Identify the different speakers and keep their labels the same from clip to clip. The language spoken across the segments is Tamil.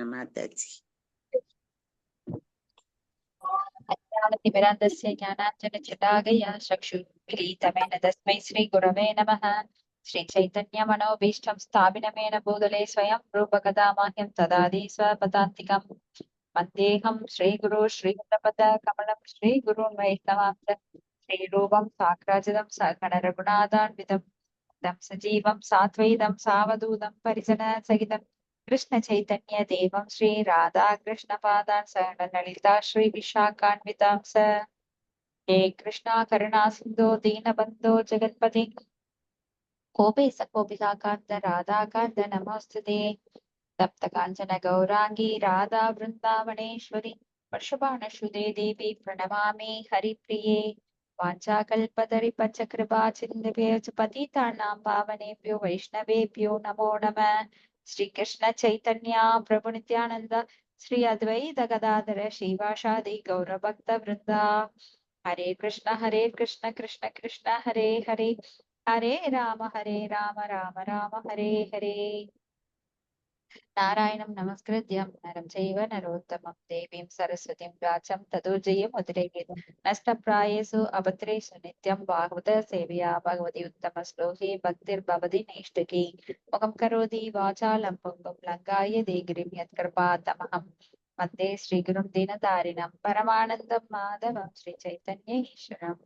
Speaker 1: माताजी।
Speaker 2: अज्ञानतिमिरान्धस्य ज्ञानाञ्जनजटाकया चक्षुर्मीलितमेन तस्मै श्रीगुरवे नमः। श्रीचैतन्यमनोभीष्टं स्थापितमेन भूतले स्वयं रूपकदा मह्यं ददाति स्वपदान्तिकं। वन्देऽहं श्रीगुरो श्रीपदकमलं श्रीगुरुं वैष्णवांश्च श्रीरूपं साग्रजातं सकलरघुनाथान्वितं तं सजीवं साद्वैतं सावधूतं परिजनसहितं कृष्ण चैतन्य देवं श्री राधा कृष्ण पादान् सह ललिता श्री विशाखान्वितांस। हे कृष्णा करुणा सिन्धो दीनबन्धो जगत्पते कोपे सकोपिका कान्त राधा कान्त नमोस्तुते। तप्त काञ्चन गौरांगी राधा वृन्दावनेश्वरी वर्षभानुसुते देवी प्रणमामि हरिप्रिये। वाञ्छाकल्पतरुश्च कृपा सिन्धुभ्यो पतितानां पावनेभ्यो वैष्णवेभ्यो नमो नमः। श्री कृष्ण चैतन्य प्रभु नित्यानंद श्री अद्वैत गदाधर श्रीवासादि गौरभक्त वृंदा। हरे कृष्ण कृष्ण कृष्ण हरे हरे हरे राम राम राम हरे हरे। नारायणं नमस्कृत्यं नरं चैव नरोत्तमं देवीं सरस्वतीं व्यासं ततो जयमुदीरयेत्। नष्टप्रायेषु अभद्रेषु नित्यं भागवत सेवया भगवती उत्तमश्लोके भक्तिर्भवति नैष्टिकी। मुखं करोति वाचालं पुङ्गं लङ्घयते गिरिं यत्कृपातमहं वन्दे श्रीगुरुं दीनतारिणं परमानन्दं माधवं श्रीचैतन्य ईश्वरम्।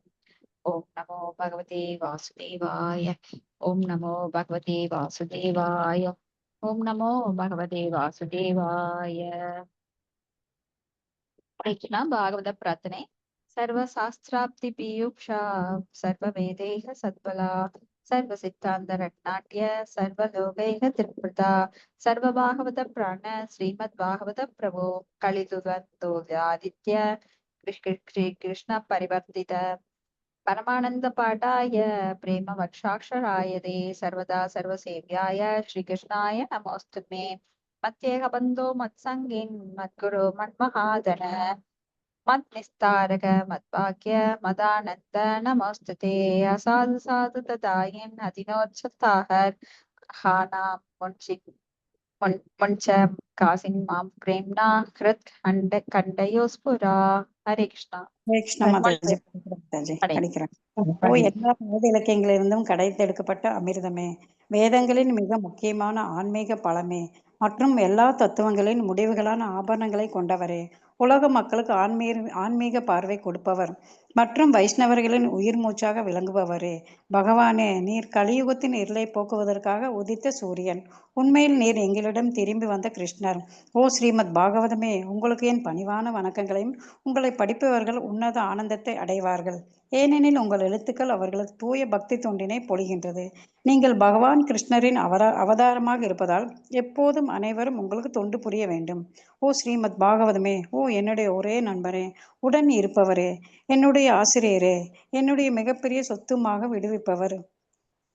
Speaker 2: ओम नमो भगवते वासुदेवाय। ओम नमो भगवते वासुदेवाय। ओम नमो भगवते वासुदेवाय। कृष्ण भागवत प्रार्थने। सर्वशास्त्राप्ति पीयूषा सर्ववेदैः सद्बला सर्वसिद्धान्तरत्नाट्य सर्वलोकैः त्रिपुता सर्वभागवत प्राण श्रीमद्भागवत प्रभो कलिदुगन्तोऽदित्य श्री कृष्ण परिवर्तित परमानंद पाठाय प्रेम वक्षाक्षराय दे सर्वदा सर्वसेव्याय श्रीकृष्णाय नमोस्तुते। मत्येह बन्धो मत्सङ्गिन् मद्गुरो मन्महादन मद्निस्तारक मद्भाग्य मदानन्द नमोस्तुते। असाधु साधु तदायन् अधिनोत्सताः हानां मुञ्च कासिन् मां प्रेम्णा हृत् खण्डयो स्फुरा। हरे कृष्णा।
Speaker 3: கிருஷ்ண மாதாஜி படிக்கிறேன். ஓ எல்லா வேத இலக்கியங்களிலிருந்தும் கடைத்தெடுக்கப்பட்ட அமிர்தமே, வேதங்களின் மிக முக்கியமான ஆன்மீக பலமே மற்றும் எல்லா தத்துவங்களின் முடிவுகளான ஆபரணங்களை கொண்டவரே, உலக மக்களுக்கு ஆன்மீக பார்வை கொடுப்பவர் மற்றும் வைஷ்ணவர்களின் உயிர் மூச்சாக விளங்குபவரே, பகவானே, நீர் கலியுகத்தின் இருளை போக்குவதற்காக உதித்த சூரியன். உண்மையில் நீர் எங்களிடம் திரும்பி வந்த கிருஷ்ணர். ஓ ஸ்ரீமத் பாகவதமே, உங்களுக்கு என் பணிவான வணக்கங்களையும் உங்களை படிப்பவர்கள் உன்னத ஆனந்தத்தை அடைவார்கள். ஏனெனில் உங்கள் எழுத்துக்கள் அவர்களுக்கு தூய பக்தி தொண்டினை பொழிகின்றது. நீங்கள் பகவான் கிருஷ்ணரின் அவதாரமாக இருப்பதால் எப்போதும் அனைவரும் உங்களுக்கு தொண்டு புரிய வேண்டும். ஓ ஸ்ரீமத் பாகவதமே, ஓ என்னுடைய ஒரே நண்பரே, உடன் இருப்பவரே, என்னுடைய ஆசிரியரே, என்னுடைய மிகப்பெரிய சொத்துமாக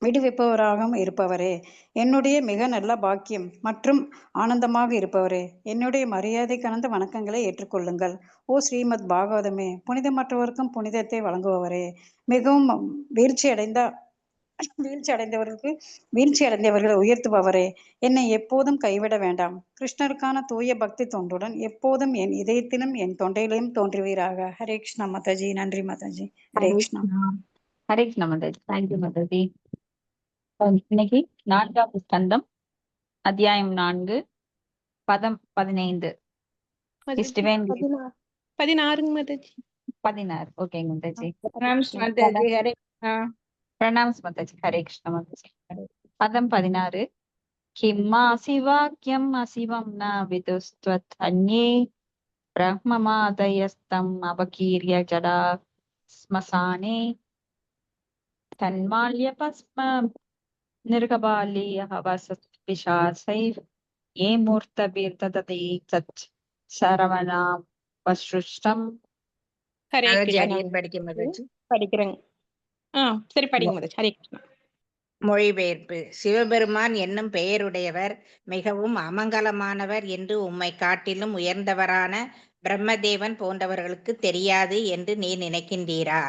Speaker 3: விடுவிப்பவராகவும் இருப்பவரே, என்னுடைய மிக நல்ல பாக்கியம் மற்றும் ஆனந்தமாக இருப்பவரே, என்னுடைய மரியாதை கலந்த வணக்கங்களை ஏற்றுக்கொள்ளுங்கள். ஓ ஸ்ரீமத் பாகவதமே, புனிதமற்றவருக்கும் புனிதத்தை வழங்குபவரே, மிகவும் வீழ்ச்சி அடைந்தவர்களை உயர்த்துபவரே, என்னை எப்போதும் கைவிட வேண்டாம். கிருஷ்ணருக்கான தூய பக்தி தொண்டுடன் எப்போதும் என் இதயத்திலும் என் தொண்டையிலும் தோன்றுவீராக. ஹரே கிருஷ்ணா மாதாஜி. நன்றி மாதாஜி. ஹரே கிருஷ்ணா.
Speaker 2: ஹரே கிருஷ்ணா மாதாஜி. தேங்க்யூ மாதாஜி. இன்னைக்கு 4வது ஸ்கந்தம், அத்தியாயம் 4, பதம் 15.
Speaker 4: 16 மாதாஜி.
Speaker 2: 16. ஓகேங்க மாதாஜி. பிரணாம்ஸ் மாதாஜி. ஹரே கிருஷ்ணா மாதாஜி. பதம் 16. கிம்மாசி வாக்கியம் அசிவம் ந விதுஸ்த்வத் அன்யே பிரம்மமாதயஸ்தம் அவகீர்ய ஜடா ஸ்மசானே தன்மால்ய பஸ்ம நிர்கபாலி அவசத் பிசாசை ஏ மூர்த்தபீர் தததி சத் சரவணாம் வஸ்ருஷ்டம்.
Speaker 4: ஹரே கிருஷ்ணா.
Speaker 5: படிக்கிறேன்.
Speaker 4: சரி படிங்க மாதாஜி. ஹரே கிருஷ்ணா.
Speaker 5: மொழிபெயர்ப்பு. சிவபெருமான் என்னும் பெயருடையவர் மிகவும் அமங்கலமானவர் என்று உம்மை காட்டிலும் உயர்ந்தவரான பிரம்மதேவன் போன்றவர்களுக்கு தெரியாது என்று நீ நினைக்கின்றீரா?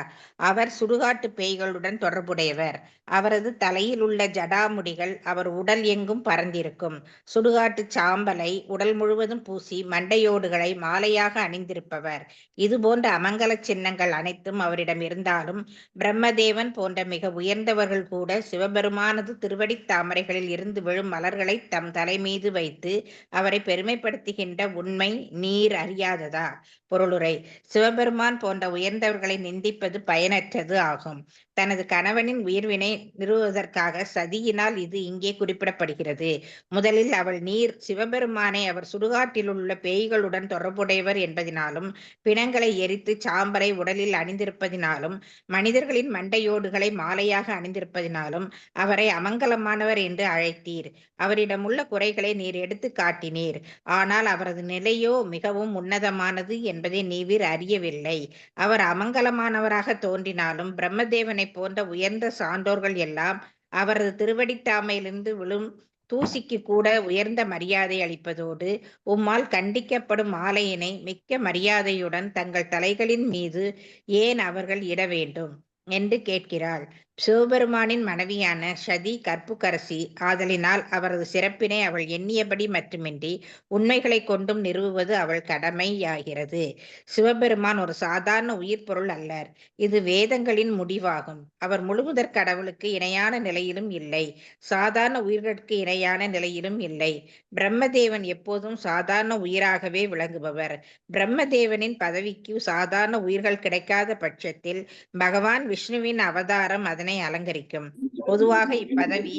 Speaker 5: அவர் சுடுகாட்டு பேய்களுடன் தொடர்புடையவர். அவரது தலையில் உள்ள ஜடாமுடிகள் அவர் உடல் எங்கும் பறந்திருக்கும். சுடுகாட்டு சாம்பலை உடல் முழுவதும் பூசி மண்டையோடுகளை மாலையாக அணிந்திருப்பவர். இது போன்ற அமங்கல சின்னங்கள் அனைத்தும் அவரிடம் இருந்தாலும் பிரம்மதேவன் போன்ற மிக உயர்ந்தவர்கள் கூட சிவபெருமானது திருவடித் தாமரைகளில் இருந்து விழும் மலர்களை தம் தலை மீது வைத்து அவரை பெருமைப்படுத்துகின்ற உண்மை நீர் அறியாததா? பொருளுரை: சிவபெருமான் போன்ற உயர்ந்தவர்களை நிந்திப்பது பயனற்றது ஆகும். தனது கணவனின் உயிர்வினை நிறுவுவதற்காக சதியினால் இது இங்கே குறிப்பிடப்படுகிறது. முதலில் அவள் நீர் சிவபெருமானை அவர் சுடுகாட்டில் உள்ள பேய்களுடன் தொடர்புடையவர் என்பதினாலும் பிணங்களை எரித்து சாம்பலை உடலில் அணிந்திருப்பதினாலும் மனிதர்களின் மண்டையோடுகளை மாலையாக அணிந்திருப்பதினாலும் அவரை அமங்கலமானவர் என்று அழைத்தீர். அவரிடமுள்ள குறைகளை நீர் எடுத்து காட்டினீர். ஆனால் அவரது நிலையோ மிகவும் உன்னதமானது என்பதை நீர் அறியவில்லை. அவர் அமங்கலமானவராக தோன்றினாலும் பிரம்மதேவனை போன்ற உயர்ந்த சான்றோர்கள் எல்லாம் அவரது திருவடித்தாமையிலிருந்து விழும் தூசிக்கு கூட உயர்ந்த மரியாதை அளிப்பதோடு உம்மால் கண்டிக்கப்படும் மாலையினை மிக்க மரியாதையுடன் தங்கள் தலைகளின் மீது ஏன் அவர்கள் இட வேண்டும் என்று கேட்கிறாள். சிவபெருமானின் மனைவியான சதி கற்புக்கரசி ஆதலினால் அவரது சிறப்பினை அவள் எண்ணியபடி மட்டுமின்றி உண்மைகளை கொண்டும் நிறுவுவது அவள் கடமையாகிறது. சிவபெருமான் ஒரு சாதாரண உயிர் பொருள் அல்லர். இது வேதங்களின் முடிவாகும். அவர் முழுமுதற் கடவுளுக்கு இணையான நிலையிலும் இல்லை, சாதாரண உயிர்களுக்கு இணையான நிலையிலும் இல்லை. பிரம்மதேவன் எப்போதும் சாதாரண உயிராகவே விளங்குபவர். பிரம்மதேவனின் பதவிக்கு சாதாரண உயிர்கள் கிடைக்காத பட்சத்தில் பகவான் விஷ்ணுவின் அவதாரம் அதனை அலங்கரிக்கும். பொதுவாக இப்பதவி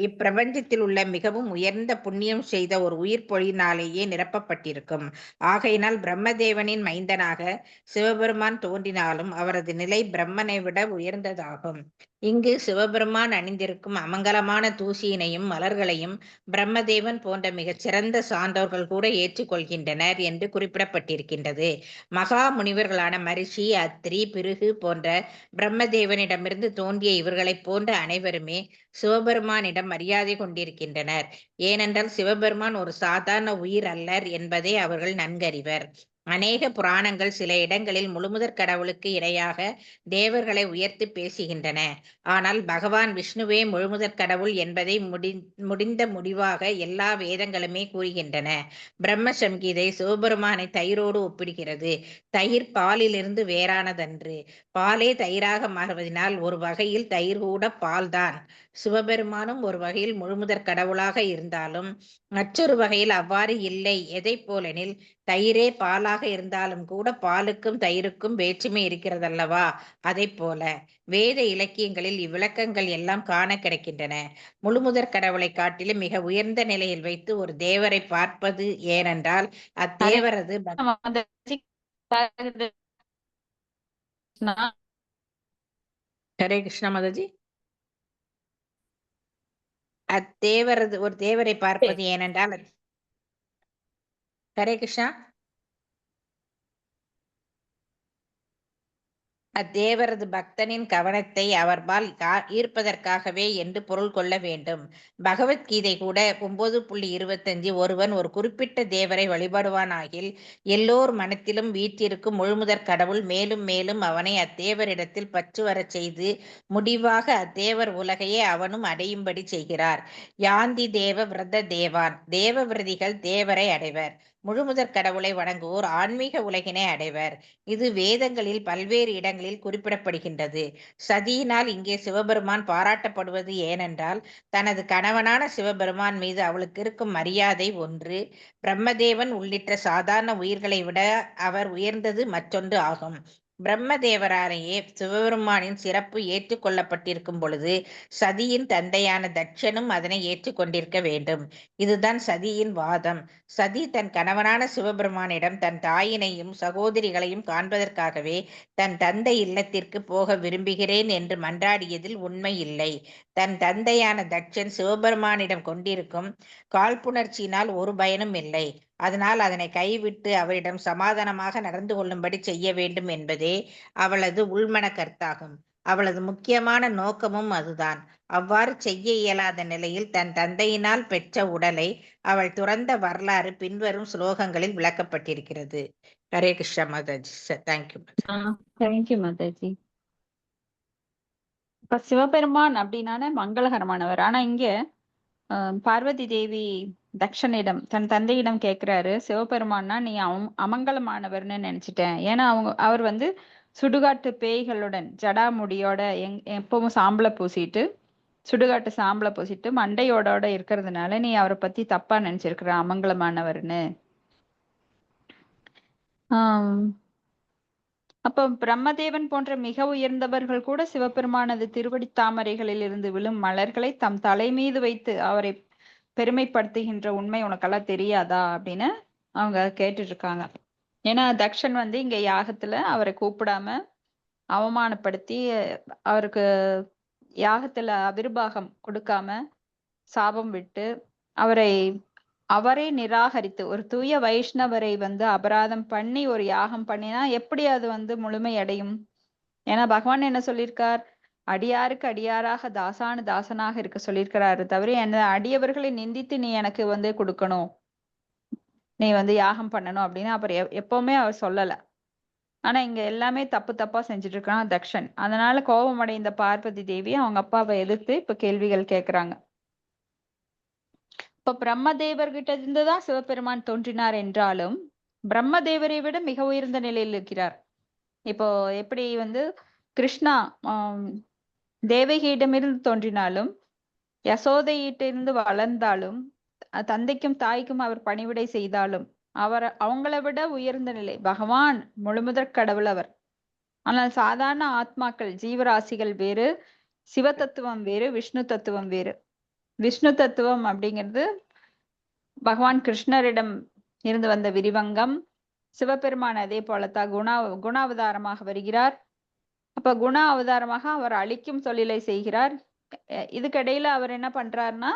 Speaker 5: இப்பிரபஞ்சத்தில் உள்ள மிகவும் உயர்ந்த புண்ணியம் செய்த ஒரு உயிர் பொழியினாலேயே நிரப்பப்பட்டிருக்கும். ஆகையினால் பிரம்மதேவனின் மைந்தனாக சிவபெருமான் தோன்றினாலும் அவரது நிலை பிரம்மனை விட உயர்ந்ததாகும். இங்கு சிவபெருமான் அணிந்திருக்கும் அமங்கலமான தூசியினையும் மலர்களையும் பிரம்மதேவன் போன்ற மிகச் சிறந்த சான்றோர்கள் கூட ஏற்றுக்கொள்கின்றனர் என்று குறிப்பிடப்பட்டிருக்கின்றது. மகா முனிவர்களான மரிஷி, அத்ரி, பிருகு போன்ற பிரம்மதேவனிடமிருந்து தோன்றிய இவர்களைப் போன்ற அனைவருமே சிவபெருமானிடம் மரியாதை கொண்டிருக்கின்றனர். ஏனென்றால் சிவபெருமான் ஒரு சாதாரண உயிர் அல்லர் என்பதை அவர்கள் நன்கறிவர். அநேக புராணங்கள் சில இடங்களில் முழுமுதற் கடவுளுக்கு இணையாக தேவர்களை உயர்த்தி பேசுகின்றன. ஆனால் பகவான் விஷ்ணுவே முழுமுதற் கடவுள் என்பதை முடிந்த முடிவாக எல்லா வேதங்களுமே கூறுகின்றன. பிரம்ம சம்கீதை சிவபெருமானை தயிரோடு ஒப்பிடுகிறது. தயிர் பாலிலிருந்து வேறானதன்று. பாலே தயிராக மாறுவதனால் ஒரு வகையில் தயிர் கூட பால்தான். சிவபெருமானும் ஒரு வகையில் முழுமுதற் கடவுளாக இருந்தாலும் மற்றொரு வகையில் அவ்வாறு இல்லை. எதை போலெனில் தயிரே பாலாக இருந்தாலும் கூட பாலுக்கும் தயிருக்கும் வேற்றுமை இருக்கிறதல்லவா? அதை போல வேத இலக்கியங்களில் இவ்விளக்கங்கள் எல்லாம் காண கிடைக்கின்றன. முழுமுதற் கடவுளை காட்டிலும் மிக உயர்ந்த நிலையில் வைத்து ஒரு தேவரை பார்ப்பது ஏனென்றால் அத்தேவரது ஹரே கிருஷ்ணா மாதாஜி. அத்தேவரது ஒரு தேவரை பார்ப்பது ஏனென்றால் ஹரே கிருஷ்ணா அத்தேவரது பக்தனின் கவனத்தை அவர்பால் ஈர்ப்பதற்காகவே என்று பொருள் கொள்ள வேண்டும். பகவத்கீதை கூட 9.25 ஒருவன் ஒரு குறிப்பிட்ட தேவரை வழிபடுவானாகில் எல்லோர் மனத்திலும் வீற்றிருக்கும் முழுமுதற் கடவுள் மேலும் மேலும் அவனை அத்தேவரிடத்தில் பற்று வரச் செய்து முடிவாக அத்தேவர் உலகையே அவனும் அடையும்படி செய்கிறார். யாந்தி தேவ விரத தேவான். தேவ விரதிகள் தேவரை அடைவர். முழுமுதற் கடவுளை வணங்குவோர் ஆன்மீக உலகினை அடைவர். இது வேதங்களில் பல்வேறு இடங்களில் குறிப்பிடப்படுகின்றது. சதியினால் இங்கே சிவபெருமான் பாராட்டப்படுவது ஏனென்றால் தனது கணவனான சிவபெருமான் மீது அவளுக்கு இருக்கும் மரியாதை ஒன்று. பிரம்மதேவன் உள்ளிட்ட சாதாரண உயிர்களை விட அவர் உயர்ந்தது மற்றொன்று ஆகும். பிரம்மதேவராலேயே சிவபெருமானின் சிறப்பு ஏற்றுக்கொள்ளப்பட்டிருக்கும் பொழுது சதியின் தந்தையான தட்சனும் அதனை ஏற்றுக்கொண்டிருக்க வேண்டும். இதுதான் சதியின் வாதம். சதி தன் கணவனான சிவபெருமானிடம் தன் தாயினையும் சகோதரிகளையும் காண்பதற்காகவே தன் தந்தை இல்லத்திற்கு போக விரும்புகிறேன் என்று மன்றாடியதில் உண்மை இல்லை. தன் தந்தையான தட்சன் சிவபெருமானிடம் கொண்டிருக்கும் காழ்ப்புணர்ச்சியினால் ஒரு பயனும் இல்லை. அதனால் அதனை கைவிட்டு அவரிடம் சமாதானமாக நடந்து கொள்ளும்படி செய்ய வேண்டும் என்பதே அவளது உள்மன கருத்தாகும். அவளது முக்கியமான நோக்கமும் அதுதான். அவ்வாறு செய்ய இயலாத நிலையில் தன் தந்தையினால் பெற்ற உடலை அவள் துறந்த வரலாறு பின்வரும் ஸ்லோகங்களில் விளக்கப்பட்டிருக்கிறது. ஹரே கிருஷ்ணா மாதாஜி. தேங்க்யூ.
Speaker 2: தேங்க்யூ மாதாஜி. இப்ப சிவபெருமான் அப்படின்னான மங்களகரமானவர். ஆனா இங்க பார்வதி தேவி தக்ஷனிடம் தன் தந்தையிடம் கேட்கிறாரு, சிவபெருமான்னா நீ அமங்கலமானவர்னு நினைச்சிட்டேன். ஏன்னா அவர் வந்து சுடுகாட்டு பேய்களுடன் ஜடாமுடியோட எப்பவும் சாம்பலை பூசிட்டு சுடுகாட்டு சாம்பலை பூசிட்டு மண்டையோட இருக்கிறதுனால நீ அவரை பத்தி தப்பா நினைச்சிருக்கிற, அமங்கலமானவர்னு. அப்போ பிரம்மதேவன் போன்ற மிக உயர்ந்தவர்கள் கூட சிவபெருமானது திருவடி தாமரைகளில் இருந்து விழும் மலர்களை தம் தலை மீது வைத்து அவரை பெருமைப்படுத்துகின்ற உண்மை உனக்கெல்லாம் தெரியாதா அப்படின்னு அவங்க கேட்டுட்டு இருக்காங்க. ஏன்னா தக்ஷன் வந்து இங்க யாகத்துல அவரை கூப்பிடாம அவமானப்படுத்தி அவருக்கு யாகத்துல அவிர்வாகம் கொடுக்காம சாபம் விட்டு அவரை நிராகரித்து ஒரு தூய வைஷ்ணவரை வந்து அபராதம் பண்ணி ஒரு யாகம் பண்ணினா எப்படி அது வந்து முழுமை அடையும்? ஏன்னா பகவான் என்ன சொல்லியிருக்கார், அடியாருக்கு அடியாராக தாசானு தாசனாக இருக்க சொல்லியிருக்கிறாரு தவிர என்ன அடியவர்களை நிந்தித்து நீ எனக்கு வந்து கொடுக்கணும், நீ வந்து யாகம் பண்ணணும் அப்படின்னு அப்புறம் எப்பவுமே அவர் சொல்லல. ஆனா இங்க எல்லாமே தப்பு தப்பா செஞ்சுட்டு இருக்கான் தக்ஷன். அதனால கோபம் அடைந்த பார்வதி தேவி அவங்க அப்பாவை எதிர்த்து இப்ப கேள்விகள் கேட்கிறாங்க. இப்ப பிரம்மதேவர்கிட்ட இருந்துதான் சிவபெருமான் தோன்றினார் என்றாலும் பிரம்மதேவரை விட மிக உயர்ந்த நிலையில் இருக்கிறார். இப்போ எப்படி வந்து கிருஷ்ணா தேவகியிடமிருந்து தோன்றினாலும் யசோதையிட்டிருந்து வளர்ந்தாலும் தந்தைக்கும் தாய்க்கும் அவர் பணிவிடை செய்தாலும் அவங்கள விட உயர்ந்த நிலை பகவான் முழுமுதற் கடவுள் அவர். ஆனால் சாதாரண ஆத்மாக்கள் ஜீவராசிகள் வேறு, சிவ தத்துவம் வேறு, விஷ்ணு தத்துவம் வேறு. விஷ்ணு தத்துவம் அப்படிங்கிறது பகவான் கிருஷ்ணரிடம் இருந்து வந்த விரிவங்கம். சிவபெருமான் அதே போலத்தான் குணாவதாரமாக வருகிறார். அப்ப குண அவதாரமாக அவர் அழிக்கும் தொழிலை செய்கிறார். இதுக்கிடையில அவர் என்ன பண்றாருன்னா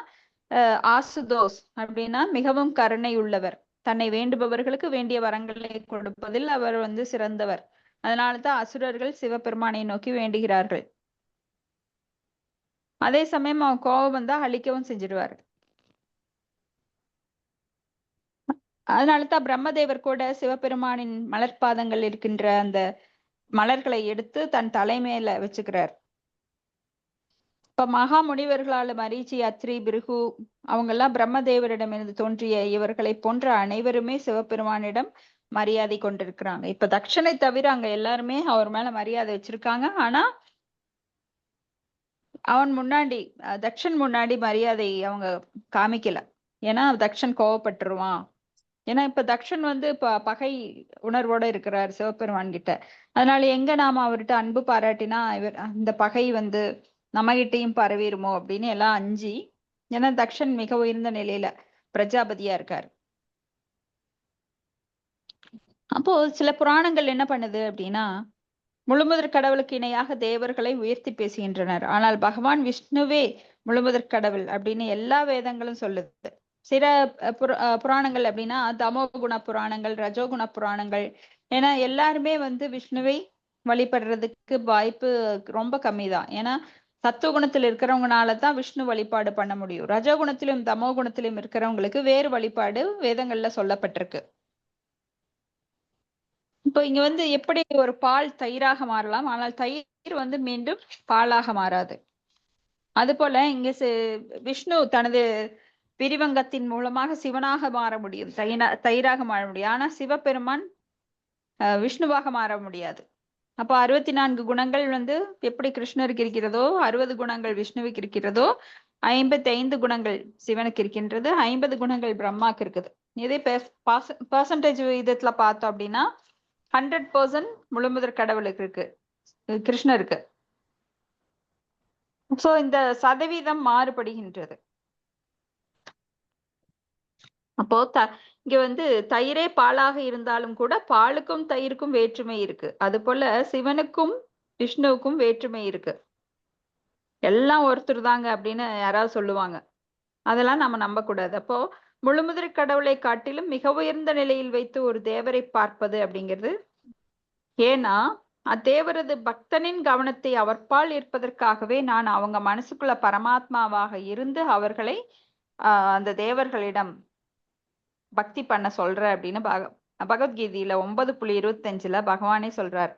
Speaker 2: ஆசுதோஸ் அப்படின்னா மிகவும் கருணை உள்ளவர். தன்னை வேண்டுபவர்களுக்கு வேண்டிய வரங்களை கொடுப்பதில் அவர் வந்து சிறந்தவர். அதனாலதான் அசுரர்கள் சிவபெருமானை நோக்கி வேண்டுகிறார்கள். அதே சமயம் அவன் கோபம் வந்தா அழிக்கவும் செஞ்சிடுவார். அதனாலதான் பிரம்மதேவர் கூட சிவபெருமானின் மலர்பாதங்கள் இருக்கின்ற அந்த மலர்களை எடுத்து தன் தலைமையில வச்சுக்கிறார். இப்ப மகா முனிவர்களால மரீச்சி, அத்ரி, பிருகு அவங்க எல்லாம் பிரம்மதேவரிடமிருந்து தோன்றிய இவர்களை போன்ற அனைவருமே சிவபெருமானிடம் மரியாதை கொண்டிருக்கிறாங்க. இப்ப தக்ஷனை தவிர அங்க எல்லாருமே அவர் மேல மரியாதை வச்சிருக்காங்க. ஆனா தக்ஷன் முன்னாடி மரியாதை அவங்க காமிக்கல. ஏன்னா தக்ஷன் கோவப்பட்டுருவான். ஏன்னா இப்ப தக்ஷன் வந்து இப்ப பகை உணர்வோட இருக்கிறார் சிவபெருமான் கிட்ட. அதனால எங்க நாம அவர்கிட்ட அன்பு பாராட்டினா இந்த பகை வந்து நம்ம கிட்டையும் பரவிருமோ அப்படின்னு எல்லாம் அஞ்சி, ஏன்னா தக்ஷன் மிக உயர்ந்த நிலையில பிரஜாபதியா இருக்காரு. அப்போ சில புராணங்கள் என்ன பண்ணுது அப்படின்னா முழுமுதற் கடவுளுக்கு இணையாக தேவர்களை உயர்த்தி பேசுகின்றனர். ஆனால் பகவான் விஷ்ணுவே முழுமுதற் கடவுள் அப்படின்னு எல்லா வேதங்களும் சொல்லுது. சில புராணங்கள் அப்படின்னா தமோகுண புராணங்கள், ரஜோகுண புராணங்கள். ஏன்னா எல்லாருமே வந்து விஷ்ணுவை வழிபடுறதுக்கு வாய்ப்பு ரொம்ப கம்மிதான். ஏன்னா சத்துவகுணத்தில் இருக்கிறவங்கனாலதான் விஷ்ணு வழிபாடு பண்ண முடியும். ரஜோகுணத்திலும் தமோ குணத்திலும் இருக்கிறவங்களுக்கு வேறு வழிபாடு வேதங்கள்ல சொல்லப்பட்டிருக்கு. இப்போ இங்க வந்து எப்படி ஒரு பால் தயிராக மாறலாம், ஆனால் தயிர் வந்து மீண்டும் பாலாக மாறாது. அது போல இங்க விஷ்ணு தனது விரிவங்கத்தின் மூலமாக சிவனாக மாற முடியும், தயிராக மாற முடியும். ஆனா சிவபெருமான் விஷ்ணுவாக மாற முடியாது. அப்போ 64 குணங்கள் வந்து எப்படி கிருஷ்ணருக்கு இருக்கிறதோ, 60 குணங்கள் விஷ்ணுவுக்கு இருக்கிறதோ, 55 குணங்கள் சிவனுக்கு இருக்கின்றது, 50 குணங்கள் பிரம்மாக்கு இருக்குது. இதே பெர்சன்டேஜ் விதத்துல பார்த்தோம் அப்படின்னா 100% முழுமுதற் கடவுளுக்கு இருக்கு, கிருஷ்ணருக்கு. சோ இந்த சதவீதம் மாறுபடுகின்றது. அப்போ இங்க வந்து தயிரே பாலாக இருந்தாலும் கூட பாலுக்கும் தயிருக்கும் வேற்றுமை இருக்கு. அது போல சிவனுக்கும் விஷ்ணுவுக்கும் வேற்றுமை இருக்கு. எல்லாம் ஒருத்தர் தாங்க அப்படின்னு யாராவது சொல்லுவாங்க, அதெல்லாம் நம்ம நம்ப கூடாது. அப்போ முழுமுதற் கடவுளை காட்டிலும் மிக உயர்ந்த நிலையில் வைத்து ஒரு தேவரை பார்ப்பது அப்படிங்கிறது. ஏன்னா அத்தேவரது பக்தனின் கவனத்தை அவர்பால் ஈர்ப்பதற்காகவே நான் அவங்க மனசுக்குள்ள பரமாத்மாவாக இருந்து அவர்களை அந்த தேவர்களிடம் பக்தி பண்ண சொல்ற அப்படின்னு பகவத்கீதையில 9.25 பகவானே சொல்றார்.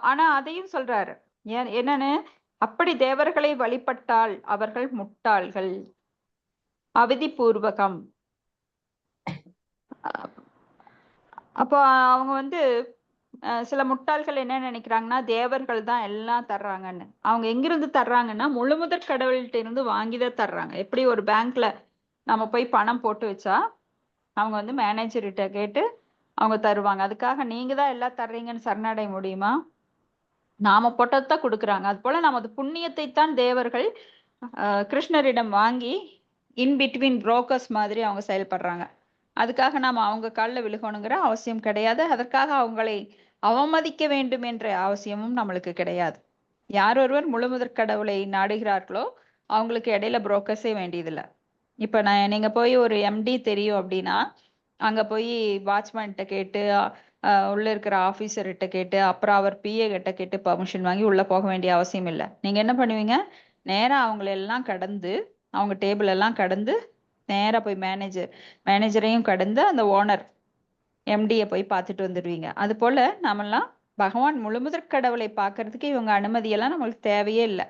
Speaker 2: ஆனா அதையும் சொல்றாரு என்னன்னு, அப்படி தேவர்களை வழிபட்டால் அவர்கள் முட்டாள்கள், அவதிபூர்வகம். அப்போ அவங்க வந்து சில முட்டாள்கள் என்ன நினைக்கிறாங்கன்னா தேவர்கள் தான் எல்லாம் தர்றாங்கன்னு. அவங்க எங்கிருந்து தர்றாங்கன்னா முழுமுதற் கடவுள்கிட்ட இருந்து வாங்கிதான் தர்றாங்க. எப்படி ஒரு பேங்க்ல நம்ம போய் பணம் போட்டு வச்சா அவங்க வந்து மேனேஜர்கிட்ட கேட்டு அவங்க தருவாங்க. அதுக்காக நீங்க தான் எல்லாம் தர்றீங்கன்னு சரணடைய முடியுமா? நாம போட்டதான் கொடுக்குறாங்க. அது போல நமது புண்ணியத்தை தான் தேவர்கள் கிருஷ்ணரிடம் வாங்கி இன்பிட்வீன் புரோக்கர்ஸ் மாதிரி அவங்க செயல்படுறாங்க. அதுக்காக நாம அவங்க காலில் விழுகணுங்கிற அவசியம் கிடையாது. அதற்காக அவங்களை அவமதிக்க வேண்டும் என்ற அவசியமும் நம்மளுக்கு கிடையாது. யார் ஒருவர் முழுமுதற் கடவுளை நாடுகிறார்களோ அவங்களுக்கு இடையில புரோக்கர்ஸே வேண்டியதில்லை. இப்ப நீங்க போய் ஒரு எம்டி தெரியும் அப்படின்னா அங்க போய் வாட்ச்மேன்கிட்ட கேட்டு உள்ள இருக்கிற ஆபீசர்கிட்ட கேட்டு அப்புறம் அவர் பிஏ கிட்ட கேட்டு பர்மிஷன் வாங்கி உள்ள போக வேண்டிய அவசியம் இல்லை. நீங்க என்ன பண்ணுவீங்க, நேரா அவங்களெல்லாம் கடந்து அவங்க டேபிள் எல்லாம் கடந்து நேரா போய் மேனேஜரையும் கடந்து அந்த ஓனர் எம்டியை போய் பார்த்துட்டு வந்துடுவீங்க. அது போல நாமெல்லாம் பகவான் முழுமுதற் கடவுளை பார்க்கறதுக்கு இவங்க அனுமதியெல்லாம் நம்மளுக்கு தேவையே இல்லை.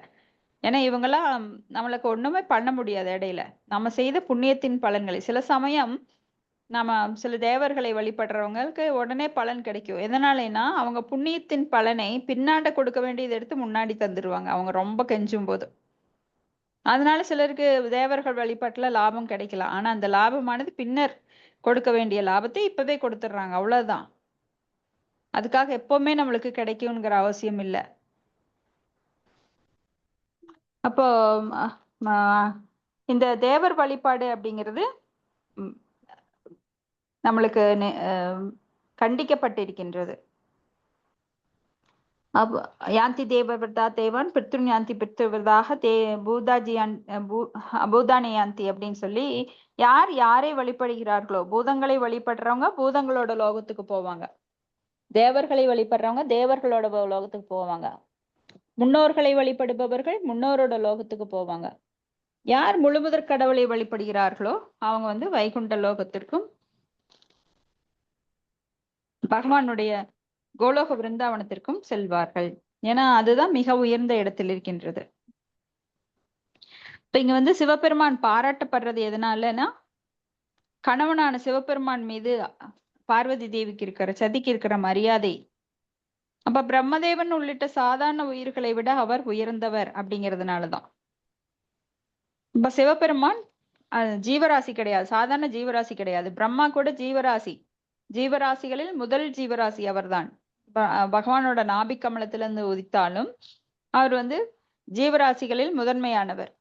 Speaker 2: ஏன்னா இவங்கெல்லாம் நம்மளுக்கு ஒண்ணுமே பண்ண முடியாது. இடையில நம்ம செய்த புண்ணியத்தின் பலன்களை சில சமயம் நம்ம சில தேவர்களை வழிபடுறவங்களுக்கு உடனே பலன் கிடைக்கும். எதனாலனா அவங்க புண்ணியத்தின் பலனை பின்னாண்ட கொடுக்க வேண்டியதை எடுத்து முன்னாடி தந்துடுவாங்க அவங்க ரொம்ப கெஞ்சும் போது. அதனால சிலருக்கு தேவர்கள் வழிபாட்டுல லாபம் கிடைக்கலாம். ஆனா அந்த லாபமானது பின்னர் கொடுக்க வேண்டிய லாபத்தை இப்பவே கொடுத்துடுறாங்க, அவ்வளவுதான். அதுக்காக எப்பவுமே நம்மளுக்கு கிடைக்கும்ங்கிற அவசியம் இல்லை. அப்போ இந்த தேவர் வழிபாடு அப்படிங்கிறது நம்மளுக்கு கண்டிக்கப்பட்டிருக்கின்றது. யாந்தி தேவவர்தா தேவான் பித்ருன் யாந்தி பித்ருவர்தாக பூதானி யாந்தி அப்படின்னு சொல்லி யார் யாரை வழிபடுகிறார்களோ, பூதங்களை வழிபடுறவங்க பூதங்களோட லோகத்துக்கு போவாங்க, தேவர்களை வழிபடுறவங்க தேவர்களோட லோகத்துக்கு போவாங்க, முன்னோர்களை வழிபடுபவர்கள் முன்னோரோட லோகத்துக்கு போவாங்க. யார் முழுமுதற் கடவுளை வழிபடுகிறார்களோ அவங்க வந்து வைகுண்ட லோகத்திற்கும் பகவானுடைய கோலோக விருந்தாவனத்திற்கும் செல்வார்கள். ஏன்னா அதுதான் மிக உயர்ந்த இடத்தில் இருக்கின்றது. இப்ப இங்க வந்து சிவபெருமான் பாராட்டப்படுறது எதனாலன்னா, கணவனான சிவபெருமான் மீது பார்வதி தேவிக்கு இருக்கிற சதிக்கு இருக்கிற மரியாதை. அப்ப பிரம்மதேவன் உள்ளிட்ட சாதாரண உயிர்களை விட அவர் உயர்ந்தவர் அப்படிங்கிறதுனாலதான். இப்ப சிவபெருமான் ஜீவராசி கிடையாது, சாதாரண ஜீவராசி கிடையாது. பிரம்மா கூட ஜீவராசி, ஜீவராசிகளில் முதல் ஜீவராசி அவர்தான். பகவானோட நாபி கமலத்திலிருந்து உதித்தாலும் அவர் வந்து ஜீவராசிகளில் முதன்மையானவர்.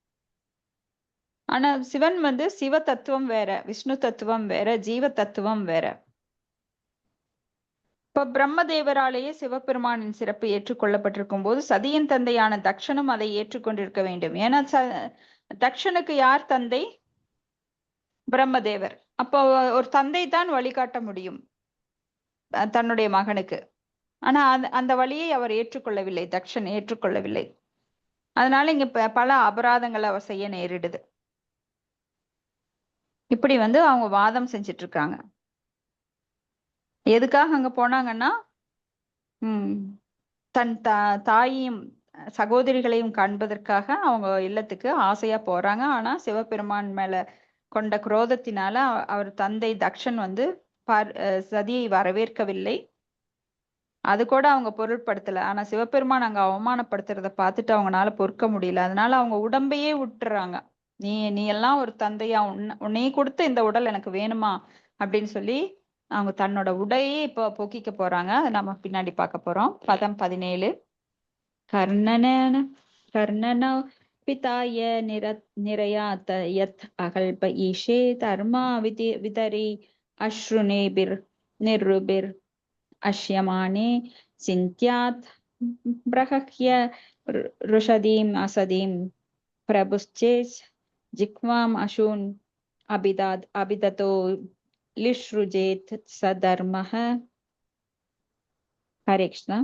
Speaker 2: ஆனா சிவன் வந்து சிவ தத்துவம் வேற, விஷ்ணு தத்துவம் வேற, ஜீவ தத்துவம் வேற. இப்ப பிரம்மதேவராலேயே சிவபெருமானின் சிறப்பு ஏற்றுக்கொள்ளப்பட்டிருக்கும் போது சதியின் தந்தையான தக்ஷனும் அதை ஏற்றுக்கொண்டிருக்க வேண்டும். ஏன்னா தக்ஷனுக்கு யார் தந்தை? பிரம்மதேவர். அப்போ ஒரு தந்தை தான் வழிகாட்ட முடியும் தன்னுடைய மகனுக்கு. ஆனா அந்த வழியை அவர் ஏற்றுக்கொள்ளவில்லை, தக்ஷன் ஏற்றுக்கொள்ளவில்லை. அதனால இங்க பல அபராதங்களை அவர் செய்ய நேரிடுது. இப்படி வந்து அவங்க வாதம் செஞ்சிட்டு இருக்காங்க. எதுக்காக அங்க போனாங்கன்னா தன் தாயையும் சகோதரிகளையும் காண்பதற்காக அவங்க இல்லத்துக்கு ஆசையா போறாங்க. ஆனா சிவபெருமான் மேல கொண்ட குரோதத்தினால அவர் தந்தை தக்ஷன் வந்து சதியை வரவேற்கவில்லை. அது கூட அவங்க பொருட்படுத்தல. ஆனா சிவபெருமான் அங்க அவமானப்படுத்துறத பார்த்துட்டு அவங்களால பொறுக்க முடியல. அதனால அவங்க உடம்பையே விட்டுறாங்க. நீ எல்லாம் ஒரு தந்தையா, நீ கொடுத்த இந்த உடல் எனக்கு வேணுமா அப்படின்னு சொல்லி அவங்க தன்னோட உடையே இப்ப போக்கிக்க போறாங்க. அதை நம்ம பின்னாடி பார்க்க போறோம். பதம் 17. கர்ணன பிதாய நிரயாத் யத் அகல்ப ஈஷே தர்மா விதரி அஸ்ருநேபிர் நிருபிர் அஷ்யமானே சிந்தியாத் பிரஹ்ய ருஷதீம் அசதீம் பிரபுச்சேஸ் ஜிக்வாம் அசூன் அபிததோ லிஷ்ருஜேத் சதர்மஹ. ஹரே கிருஷ்ணா.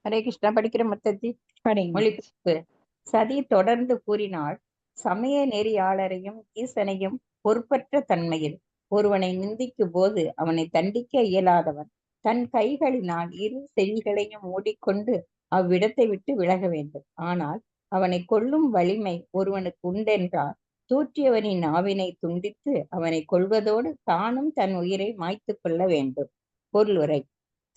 Speaker 1: ஹரே கிருஷ்ணா. படிக்கிற மத்தஜி.
Speaker 2: படிங்க.
Speaker 1: மொழிபெயர்ப்பு. சதி தொடர்ந்து கூறினாள், சமய நெறியாளரையும் ஈசனையும் பொறுப்பற்ற தன்மையில் ஒருவனை நிந்திக்கும் போது அவனை தண்டிக்க இயலாதவன் தன் கைகளினால் இரு செவிகளையும் மூடிக்கொண்டு அவ்விடத்தை விட்டு விலக வேண்டும். ஆனால் அவனை கொல்லும் வலிமை ஒருவனுக்கு உண்டென்றால் தூற்றியவனின் நாவினை துண்டித்து அவனை கொல்வதோடு தானும் தன் உயிரை மாய்த்து கொள்ள வேண்டும். பொருளுரை.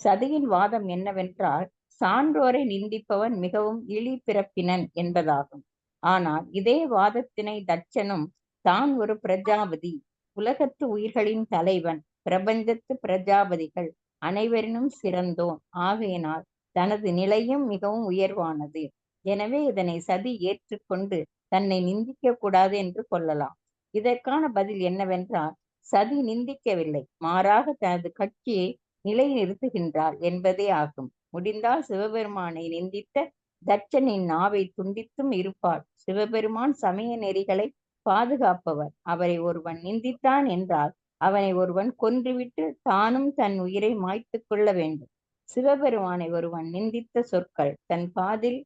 Speaker 1: சதியின் வாதம் என்னவென்றால், சான்றோரை நிந்திப்பவன் மிகவும் இழி பிறப்பினன் என்பதாகும். ஆனால் இதே வாதத்தினை தட்சனும் தான் ஒரு பிரஜாபதி, உலகத்து உயிர்களின் தலைவன், பிரபஞ்சத்து பிரஜாபதிகள் அனைவரினும் சிறந்தோன் ஆகையினால் தனது நிலையும் மிகவும் உயர்வானது. எனவே இதனை சதி ஏற்றுக்கொண்டு தன்னை நிந்திக்க கூடாது என்று கொள்ளலாம். இதற்கான பதில் என்னவென்றால், சதி நிந்திக்கவில்லை, மாறாக தனது கட்சியை நிலைநிறுத்துகின்றாள் என்பதே ஆகும். முடிந்தால் சிவபெருமானை நிந்தித்த தட்சனின் நாவை துண்டித்தும் இருப்பாள். சிவபெருமான் சமய நெறிகளை பாதுகாப்பவர். அவரை ஒருவன் நிந்தித்தான் என்றால் அவனை ஒருவன் கொன்றுவிட்டு தானும் தன் உயிரை மாய்த்து கொள்ள வேண்டும். சிவபெருமானை ஒருவன் நிந்தித்த சொற்கள் தன் காதில்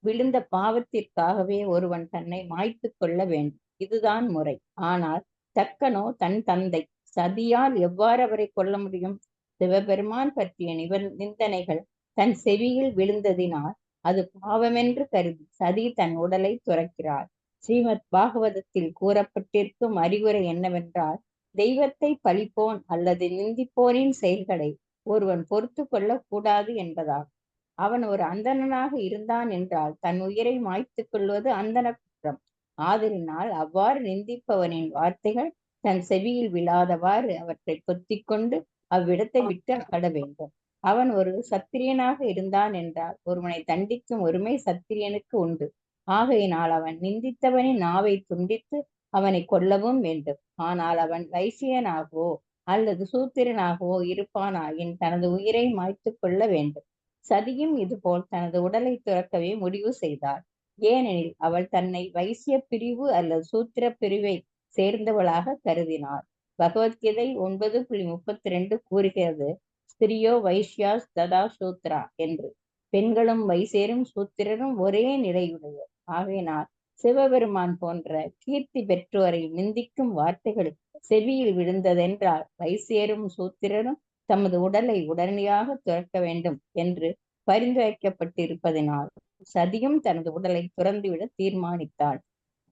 Speaker 1: விழுந்த பாவத்திற்காகவே ஒருவன் தன்னை மாய்த்து கொள்ள வேண்டும். இதுதான் முறை. ஆனால் தக்கனோ தன் தந்தை, சதியால் எவ்வாறு அவரை கொல்ல முடியும்? சிவபெருமான் பற்றிய நிந்தனைகள் தன் செவியில் விழுந்ததினால் அது பாவமென்று கருதி சதி தன் உடலை துறக்கிறாள். ஸ்ரீமத் பாகவதத்தில் கூறப்பட்டிருக்கும் அறிவுரை என்னவென்றால், தெய்வத்தை பழிப்போன் அல்லது நிந்திப்போரின் செயல்களை ஒருவன் பொறுத்து கொள்ள கூடாது என்பதாகும். அவன் ஒரு அந்தணனாக இருந்தான் என்றால் தன் உயிரை மாய்த்து கொள்வது அந்தன குற்றம். ஆதலினால் அவ்வாறு நிந்திப்பவனின் வார்த்தைகள் தன் செவியில் விழாதவாறு அவற்றை பொத்திக் கொண்டு அவ்விடத்தை விட்டு அகல வேண்டும். அவன் ஒரு சத்திரியனாக இருந்தான் என்றால் ஒருவனை தண்டிக்கும் உரிமை சத்திரியனுக்கு உண்டு. ஆகையினால் அவன் நிந்தித்தவனின் நாவை துண்டித்து அவனை கொல்லவும் வேண்டும். ஆனால் அவன் வைசியனாகவோ அல்லது சூத்திரனாகவோ இருப்பானாயின் தனது உயிரை மாய்த்து கொள்ள வேண்டும். சதியும் இதுபோல் தனது உடலை துறக்கவே முடிவு செய்தாள். ஏனெனில் அவள் தன்னை வைசிய பிரிவு அல்லது சூத்திர பிரிவை சேர்ந்தவளாக கருதினாள். பகவத்கீதை 9.32 கூறுகிறது, ஸ்திரியோ வைஷ்யாஸ் ததா சூத்ரா என்று. பெண்களும் வைசேரும் சூத்திரரும் ஒரே நிலையுடையவர். ஆகையினால் சிவபெருமான் போன்ற கீர்த்தி பெற்றோரை நிந்திக்கும் வார்த்தைகள் செவியில் விழுந்ததென்றால் வைசேரும் சூத்திரரும் தமது உடலை உடனடியாக துறக்க வேண்டும் என்று பரிந்துரைக்கப்பட்டிருப்பதனால் சதியும் தனது உடலை துறந்துவிட தீர்மானித்தாள்.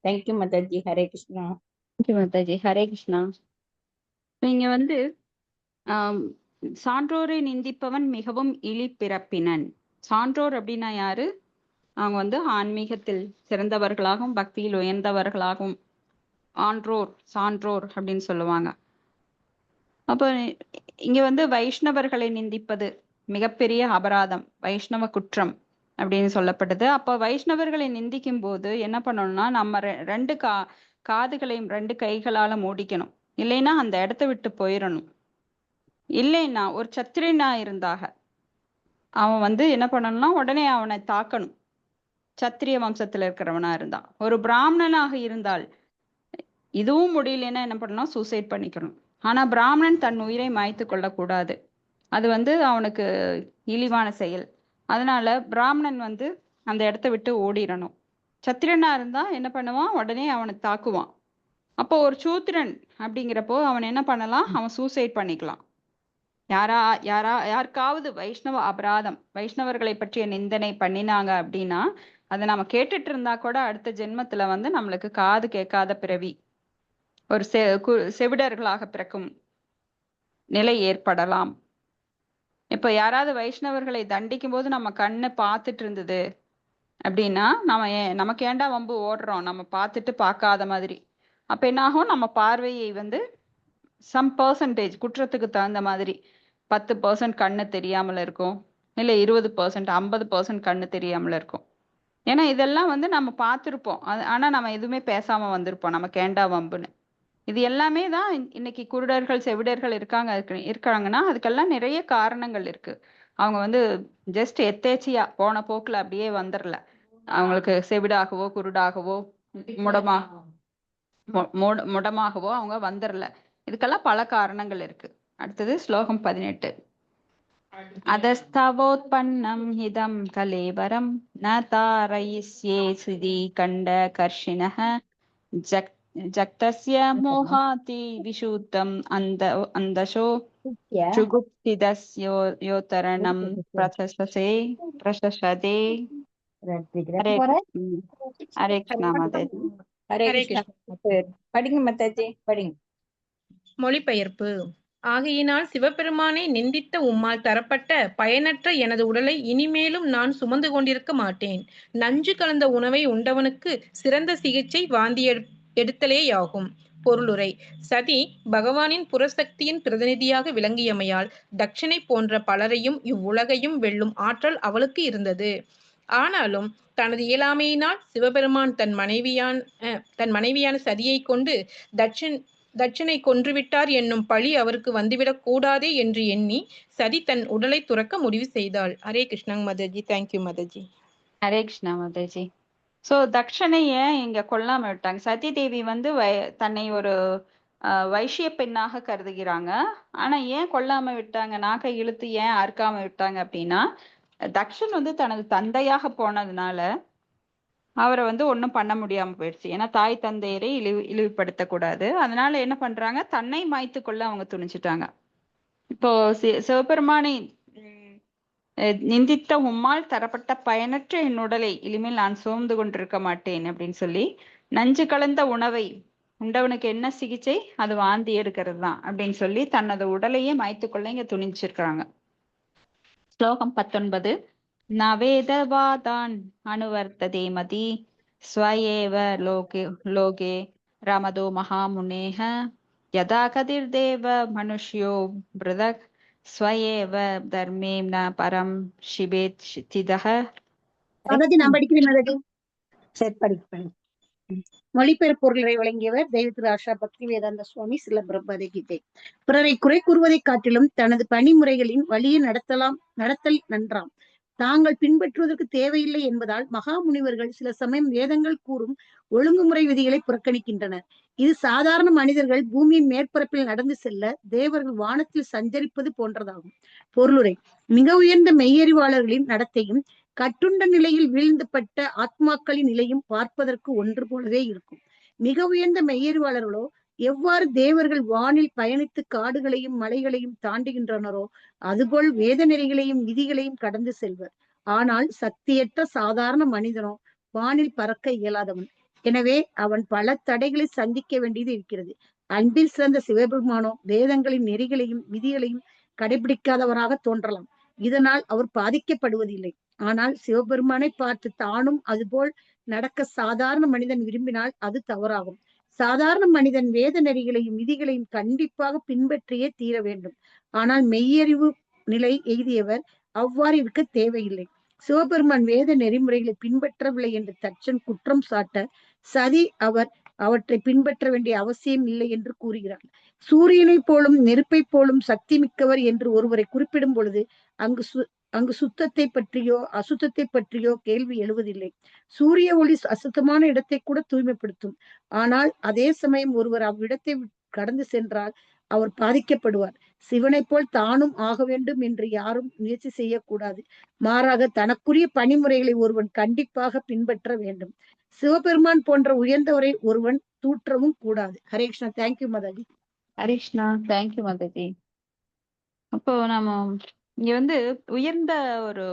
Speaker 1: தேங்க்யூ மாதாஜி. ஹரே கிருஷ்ணா.
Speaker 2: தேங்க்யூ மாதாஜி. ஹரே கிருஷ்ணா. நீங்க வந்து சான்றோரை நிந்திப்பவன் மிகவும் இழி பிறப்பினன். சான்றோர் அப்படின்னா யாரு? அவங்க வந்து ஆன்மீகத்தில் சிறந்தவர்களாகவும் பக்தியில் உயர்ந்தவர்களாகவும் ஆன்றோர் சான்றோர் அப்படின்னு சொல்லுவாங்க. அப்போ இங்க வந்து வைஷ்ணவர்களை நிந்திப்பது மிகப்பெரிய அபராதம், வைஷ்ணவ குற்றம் அப்படின்னு சொல்லப்படுது. அப்போ வைஷ்ணவர்களை நிந்திக்கும் போது என்ன பண்ணணும்னா, நம்ம ரெண்டு காதுகளையும் 2 கைகளால மூடிக்கணும். இல்லைன்னா அந்த இடத்த விட்டு போயிடணும். இல்லைன்னா ஒரு சத்திரியனா இருந்தாக அவன் வந்து என்ன பண்ணணும்னா உடனே அவனை தாக்கணும். சத்திரிய வம்சத்துல இருக்கிறவனா இருந்தா. ஒரு பிராமணனாக இருந்தால் இதுவும் முடியலன்னா என்ன பண்ணணும், சூசைட் பண்ணிக்கணும். ஆனா பிராமணன் தன் உயிரை மாய்த்து கொள்ளக்கூடாது. அது வந்து அவனுக்கு இழிவான செயல். அதனால பிராமணன் வந்து அந்த இடத்த விட்டு ஓடிடணும். சத்திரனா இருந்தா என்ன பண்ணுவான், உடனே அவனை தாக்குவான். அப்போ ஒரு சூத்திரன் அப்படிங்கிறப்போ அவன் என்ன பண்ணலாம், அவன் சூசைட் பண்ணிக்கலாம். யாருக்காவது வைஷ்ணவ அபராதம், வைஷ்ணவர்களை பற்றிய நிந்தனை பண்ணினாங்க அப்படின்னா அதை நம்ம கேட்டுட்டு இருந்தா கூட அடுத்த ஜென்மத்துல வந்து நம்மளுக்கு காது கேட்காத பிறவி, ஒரு செவிடர்களாக பிறக்கும் நிலை ஏற்படலாம். இப்ப யாராவது வைஷ்ணவர்களை தண்டிக்கும் போது நம்ம கண்ணு பார்த்துட்டு இருந்தது அப்படின்னா நமக்கு ஏண்டா வம்பு ஓடுறோம், நம்ம பார்த்துட்டு பார்க்காத மாதிரி. அப்ப என்னாகும், நம்ம பார்வையை வந்து சம் பர்சன்டேஜ் குற்றத்துக்கு தகுந்த மாதிரி 10% கண்ணு தெரியாமல் இருக்கும், இல்லை 20%, 50% கண்ணு தெரியாமல் இருக்கும். ஏன்னா இதெல்லாம் வந்து நம்ம பார்த்துருப்போம், ஆனா நம்ம எதுவுமே பேசாம வந்திருப்போம், நமக்கு ஏண்டா வம்புன்னு. இது எல்லாமே தான் இன்னைக்கு குருடர்கள் செவிடர்கள் இருக்காங்கன்னா அதுக்கெல்லாம் நிறைய காரணங்கள் இருக்கு. அவங்க வந்து ஜஸ்ட் எத்தேச்சியா போன போக்குல அப்படியே வந்துடல. அவங்களுக்கு செவிடாகவோ குருடாகவோ முடமாகவோ அவங்க வந்துடல. இதுக்கெல்லாம் பல காரணங்கள் இருக்கு. அடுத்தது ஸ்லோகம் 18. அதஸ்தவோத்பன்னம் இதம் கலேவரம் ந தாரயிஷ்யே ஸ்ருதி கண்ட கர்ஷிணः ஜக்தஸ்ய மோகாதி விஷூத்தம் அந்தசோ சுகுப்திதஸ்யோதரணம் பிரசசதே. ஹரே ஹரே கிருஷ்ணா மாதாஜி.
Speaker 1: ஹரே
Speaker 4: ஹரே
Speaker 1: கிருஷ்ணா. படிங்க மாதாஜி, படிங்க.
Speaker 4: மொழிபெயர்ப்பு. ஆகையினால் சிவபெருமானை நிந்தித்த உம்மால் தரப்பட்ட பயனற்ற எனது உடலை இனிமேலும் நான் சுமந்து கொண்டிருக்க மாட்டேன். நஞ்சு கலந்த உணவை உண்டவனுக்கு சிறந்த சிகிச்சை வாந்தி எடுத்தலேயாகும். பொருளுரை. சதி பகவானின் புறசக்தியின் பிரதிநிதியாக விளங்கியமையால் தட்சனை போன்ற பலரையும் இவ்வுலகையும் வெல்லும் ஆற்றல் அவளுக்கு இருந்தது. ஆனாலும் தனது இயலாமையினால் சிவபெருமான் தன் மனைவியான சதியை கொண்டு தட்சனை கொன்றுவிட்டார் என்னும் பழி அவருக்கு வந்துவிடக் கூடாதே என்று எண்ணி சதி தன் உடலை துறக்க முடிவு செய்தாள். ஹரே கிருஷ்ணா மாதாஜி. தேங்க்யூ மாதாஜி.
Speaker 2: ஹரே கிருஷ்ணா மாதாஜி. சோ தட்சணைய இங்க கொல்லாம விட்டாங்க. சதி தேவி வந்து தன்னை ஒரு வைஷ்ய பெண்ணாக கருதுகிறாங்க. ஆனா ஏன் கொல்லாம விட்டாங்க, நாக்கை இழுத்து ஏன் அறுக்காம விட்டாங்க அப்படின்னா, தக்ஷன் வந்து தனது தந்தையாக போனதுனால அவரை வந்து ஒண்ணும் பண்ண முடியாம போயிடுச்சு. ஏன்னா தாய் தந்தையரை இழிவுபடுத்த கூடாது. அதனால என்ன பண்றாங்க, தன்னை மாய்த்து கொள்ள அவங்க துணிச்சிட்டாங்க. இப்போ சிவபெருமானை நிந்தித்த உம்மால் தரப்பட்ட பயனற்ற என் உடலை இனிமேல் நான் சுமந்து கொண்டிருக்க மாட்டேன் அப்படின்னு சொல்லி, நஞ்சு கலந்த உணவை உண்டவனுக்கு என்ன சிகிச்சை, அது வாந்தி எடுக்கிறது தான் அப்படின்னு சொல்லி தனது உடலையே மாய்த்து கொள்ள இங்க துணிச்சிருக்கிறாங்க. ஸ்லோகம் 19. நவேதவாதான் அனுவர்த்ததே மதி ஸ்வயேவ லோகே ரமதோ மகாமுனேஹ யதா கதிர்தேவ மனுஷ்யோ ப்ருதக் ஸ்வயேவ தர்மேம் ந பரம் ஷிபேத் சிதஹ.
Speaker 6: மாதாஜி நான் படிக்கிறேன் மாதாஜி. சரி படிக்க. மொழிபெயர்ப்பு பொருளை வழங்கியவர் தெய்வ திரு ஆஷா பக்தி வேதாந்த சுவாமி சில பிரபாதை கீதை. பிறரை குறை கூறுவதை காட்டிலும் தனது பணிமுறைகளின் வழியை நடத்தல் நன்றாம். தாங்கள் பின்பற்றுவதற்கு தேவையில்லை என்பதால் மகாமுனிவர்கள் சில சமயம் வேதங்கள் கூறும் ஒழுங்குமுறை விதிகளை புறக்கணிக்கின்றனர். இது சாதாரண மனிதர்கள் பூமியின் மேற்பரப்பில் நடந்து செல்ல தேவர்கள் வானத்தில் சஞ்சரிப்பது போன்றதாகும். பொருளுரை. மிக உயர்ந்த மெய்யறிவாளர்களின் நடத்தையும் கட்டுண்ட நிலையில் வீழ்ந்துபட்ட ஆத்மாக்களின் நிலையும் பார்ப்பதற்கு ஒன்று போலவே இருக்கும். மிக உயர்ந்த மெய்யறிவாளர்களோ எவ்வாறு தேவர்கள் வானில் பயணித்து காடுகளையும் மலைகளையும் தாண்டுகின்றனரோ அதுபோல் வேத நெறிகளையும் விதிகளையும் கடந்து செல்வர். ஆனால் சக்தியற்ற சாதாரண மனிதனோ வானில் பறக்க இயலாதவன். எனவே அவன் பல தடைகளை சந்திக்க வேண்டியது இருக்கிறது. அன்பில் சிறந்த சிவபெருமானோ வேதங்களின் நெறிகளையும் விதிகளையும் கடைபிடிக்காதவராக தோன்றலாம். இதனால் அவர் பாதிக்கப்படுவதில்லை. ஆனால் சிவபெருமானை பார்த்து தானும் அதுபோல் நடக்க சாதாரண மனிதன் விரும்பினால் அது தவறாகும். சாதாரண மனிதன் வேத நெறிகளையும் விதிகளையும் கண்டிப்பாக பின்பற்றியே தீர வேண்டும். ஆனால் மெய்யறிவு நிலை எய்தியவர் அவ்வாறு இருக்க தேவையில்லை. சிவபெருமான் வேத நெறிமுறைகளை பின்பற்றவில்லை என்று தட்சன் குற்றம் சாட்ட சதி அவற்றை பின்பற்ற வேண்டிய அவசியம் இல்லை என்று கூறுகிறார். சூரியனை போலும் நெருப்பை போலும் சக்தி மிக்கவர் என்று ஒருவரை குறிப்பிடும் பொழுது அங்கு சுத்தத்தை பற்றியோ அசுத்தத்தை பற்றியோ கேள்வி எழுவதில்லை. சூரிய ஒளி அசுத்தமான இடத்தை கூட தூய்மைப்படுத்தும். ஆனால் அதே சமயம் ஒருவர் அவ்விடத்தை கடந்து சென்றால் அவர் பாதிக்கப்படுவார். சிவனை போல் தானும் ஆக வேண்டும் என்று யாரும் முயற்சி செய்யக்கூடாது. மாறாக தனக்குரிய பணிமுறைகளை ஒருவன் கண்டிப்பாக பின்பற்ற வேண்டும். சிவபெருமான் போன்ற உயர்ந்தவரை ஒருவன் தூற்றவும் கூடாது. ஹரே கிருஷ்ணா. தேங்க்யூ மாதாஜி.
Speaker 2: ஹரே கிருஷ்ணா. தேங்க்யூ மாதாஜி. அப்போ நாம இங்க வந்து உயர்ந்த ஒரு